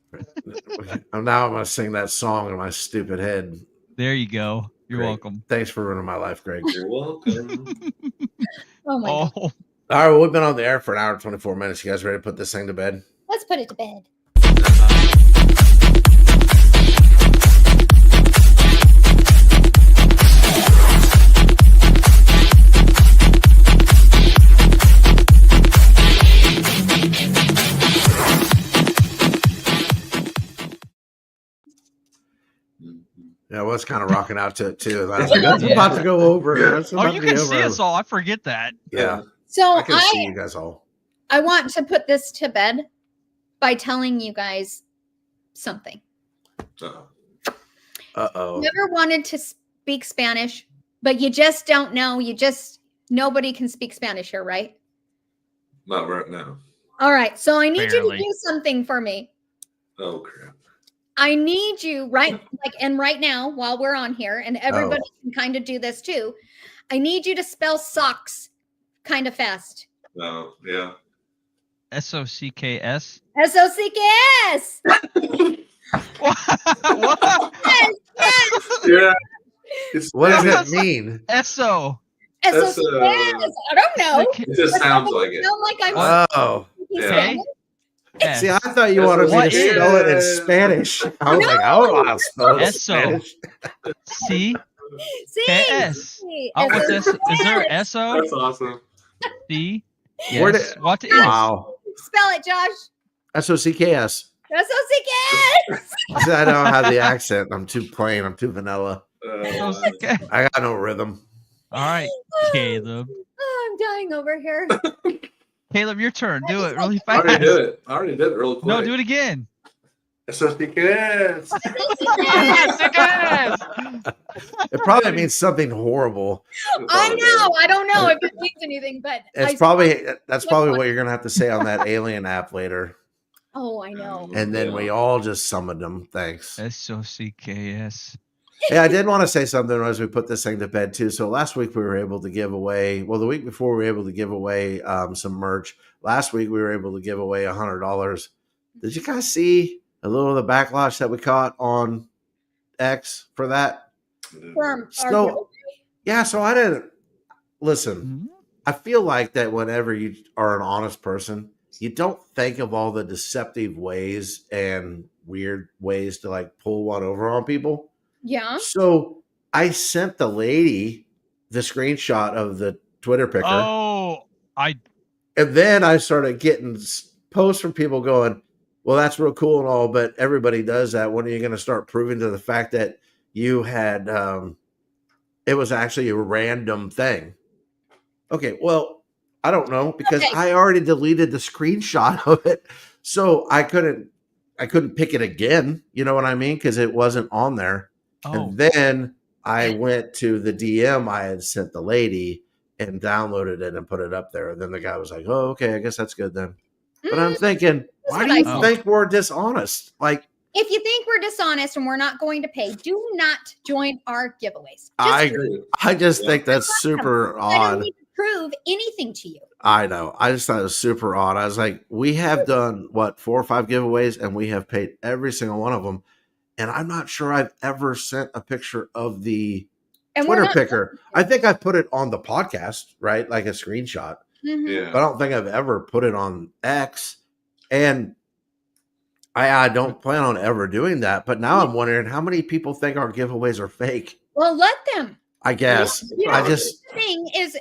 not. Now I'm gonna sing that song in my stupid head. There you go. You're Great. welcome. Thanks for ruining my life, Greg. You're welcome. Oh my God. Oh, All right, well, we've been on the air for an hour and 24 minutes. You guys ready to put this thing to bed? Let's put it to bed. Yeah, I was kind of rocking out to it too. I was like, that's about to go over. That's oh, about you to be can over. see us all. I forget that. Yeah, So I can see you guys all. I want to put this to bed by telling you guys something. Uh-oh. Never wanted to speak Spanish, but you just don't know. You just Nobody can speak Spanish here, right? Not right now. All right. So I need you Barely. to do something for me. Oh crap. I need you right now while we're on here, and everybody can kind of do this too. I need you to spell socks kind of fast. No. Yeah. SOCKS. SOCKS. What? Yes. Yeah. What does that mean? SO. SOCKS. I don't know. It just sounds like it. Sound like I'm Oh. Okay. See, I thought you wanted me to spell it in Spanish. I was like, I don't know how to spell it in Spanish. C. See? S. Oh, what's this? Is there an SO? That's awesome. C. Where Yes. did- What is? Wow. Spell it, Josh. SOCKS. SOCKS. See, I don't have the accent. I'm too plain. I'm too vanilla. Okay. I got no rhythm. All right, Caleb. Oh, I'm dying over here. Caleb, your turn. Do it really I already fast. did it. I already did it real quick. No, do it again. SOCKS. It probably means something horrible. I know. I don't know if it means anything, but That's probably what you're gonna have to say on that alien app later. Oh, I know. And then we all just summoned them. Thanks. SOCKS. Hey, I did want to say something as we put this thing to bed too. So last week we were able to give away. Well, the week before we were able to give away some merch. Last week we were able to give away $100. Did you guys see a little of the backlash that we caught on X for that? So yeah, so I didn't listen. I feel like that whenever you are an honest person, you don't think of all the deceptive ways and weird ways to like pull one over on people. Yeah. So I sent the lady the screenshot of the Twitter picker. Oh, and then I started getting posts from people going, well, that's real cool and all, but everybody does that. When are you going to start proving to the fact that you had, it was actually a random thing? Okay, well, I don't know because I already deleted the screenshot of it. So I couldn't pick it again. You know what I mean? Because it wasn't on there. Oh. And then I went to the DM I had sent the lady and downloaded it and put it up there. And then the guy was like, oh, okay, I guess that's good then. But I'm thinking, why do you think we're dishonest? Like, if you think we're dishonest and we're not going to pay, do not join our giveaways. I agree. I just think that's super I odd. don't need to prove anything to you. I know. I just thought it was super odd. I was like, we have done 4 or 5 giveaways and we have paid every single one of them. And I'm not sure I've ever sent a picture of the Twitter picker. I think I put it on the podcast, right? Like a screenshot. Mm-hmm. Yeah. But I don't think I've ever put it on X. And I don't plan on ever doing that. But now I'm wondering how many people think our giveaways are fake. Well, let them. I guess. The thing is,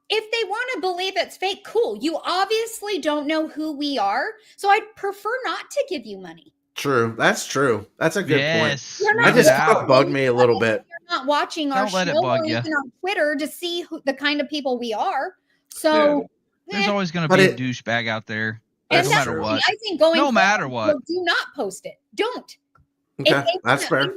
if they want to believe it's fake, cool. You obviously don't know who we are. So I'd prefer not to give you money. True. That's true. That's a good point. You're I just thought it bugged me a little bit. You're not watching our Don't let it show bug or ya. even on Twitter to see the kind of people we are. So There's always going to But be it- a douchebag out there, and no that's matter why what. I think going No matter forward, what. well, do not post it. Don't. Okay, that's fair.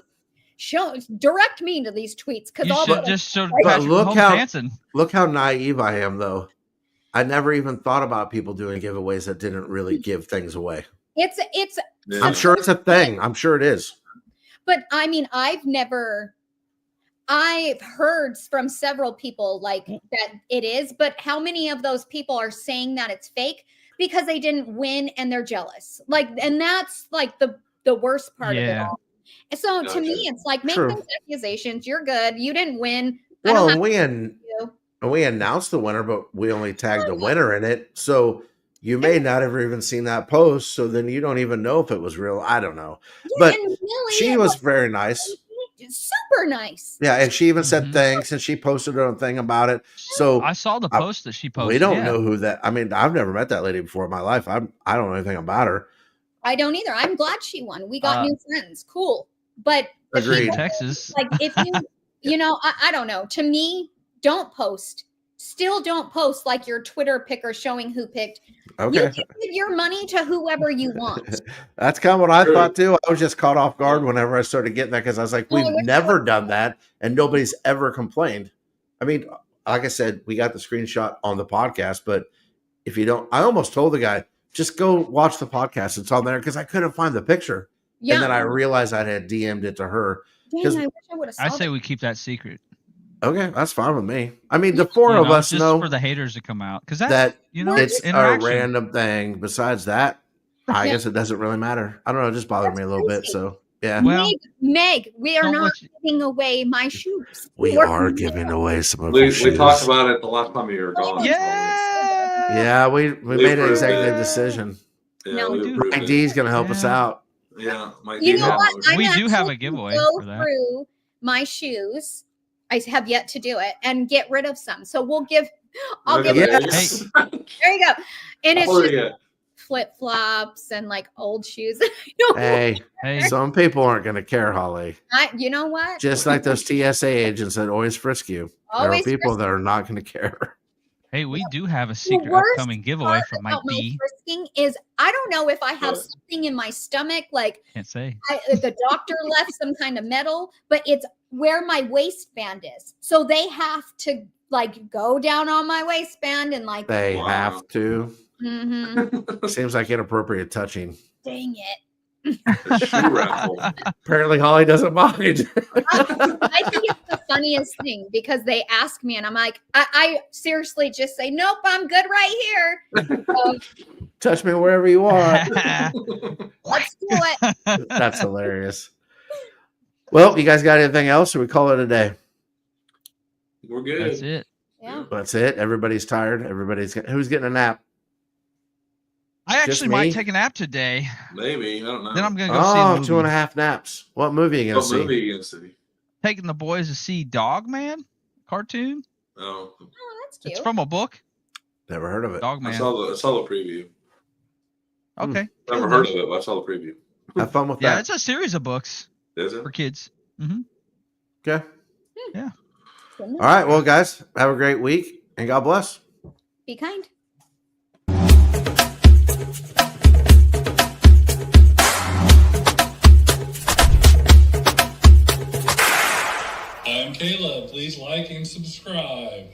Direct me to these tweets because You I'll should just show But Patrick Mahomes dancing. look how naive I am, though. I never even thought about people doing giveaways that didn't really give things away. It's I'm sure it's a thing. I'm sure it is. But I mean, I've heard from several people like that it is, but how many of those people are saying that it's fake because they didn't win and they're jealous? Like, and that's like the worst part of it Yeah. all. And so to me, it's like, make True. those accusations. You're good. You didn't win. Well, I and don't have we announced the winner, but we only tagged the winner in it. So you may not have even seen that post. So then you don't even know if it was real. I don't know. But and Millie, she it was very nice. super nice. Yeah, and she even said thanks, and she posted a thing about it. So I saw the post that she posted. we don't yeah. know who that. I mean, I've never met that lady before in my life. I don't know anything about her. I don't either. I'm glad she won. We got new friends. Cool. But the Agreed. people- Texas. like if you know, I don't know. To me, don't post. Still don't post like your Twitter picker showing who picked. Okay. You give your money to whoever you want. That's kind of what I thought too. I was just caught off guard whenever I started getting that because I was like, we've never done that, and nobody's ever complained. I mean, like I said, we got the screenshot on the podcast, but if you don't, I almost told the guy, just go watch the podcast. It's on there because I couldn't find the picture. Yeah. And then I realized I had DM'd it to her. Dang, 'cause- I wish I would have. I say we keep that secret. Okay, that's fine with me. I mean, the four of us just know for the haters to come out, because that it's it's a interaction. random thing. Besides that, I guess it doesn't really matter. I don't know. It just bothered me a little bit. So, yeah. Well, Meg, we are don't not let you- giving away my shoes. We We're- are giving away some of We our shoes. talked about it the last time you were gone. Yeah. Yeah, we made an approved executive it. decision. Yeah, No, we dude. approved Mike it. D's going to help us Yeah. out. Yeah, Mike You D know had what? one. I'm We do have actually a giveaway gonna go for that. through my shoes. I have yet to do it and get rid of some. So we'll give. I'll Look give. at it. this. There you go. And it's Oh, just yeah. flip flops and like old shoes. Hey, Hey, some people aren't going to care, Holly. You know what? Just like those TSA agents that always frisk you. There are Always people frisk that are not going to care. hey, we do have a secret worst upcoming giveaway part from Mike about my D. frisking is I don't know if I have What? something in my stomach, like Can't say. the doctor left some kind of metal, but it's where my waistband is. So they have to like go down on my waistband and like, They Wow. have to. mhm, Seems like inappropriate touching. dang it. The shoe raffle. Apparently, Holly doesn't mind. I think it's the funniest thing because they ask me and I'm like, I seriously just say, nope, I'm good right here. Touch me wherever you want. Let's do it. That's hilarious. Well, you guys got anything else, or we call it a day? We're good. That's it. Yeah. That's it. Everybody's tired. Who's getting a nap? I Just actually me? might take a nap today. Maybe. I don't know. Then I'm gonna go see a Oh, movie. 2.5 naps. What movie are you gonna What see? movie are you going to see? Taking the boys to see Dog Man cartoon. Oh, Oh, that's cute. It's from a book. Never heard of it. Dog I Man. saw the preview. Okay. Never heard of it, but I saw the preview. Have fun with Yeah, that. it's a series of books Is it? for kids. Okay. Yeah. All right. Well, guys, have a great week and God bless. Be kind. I'm Caleb. Please like and subscribe.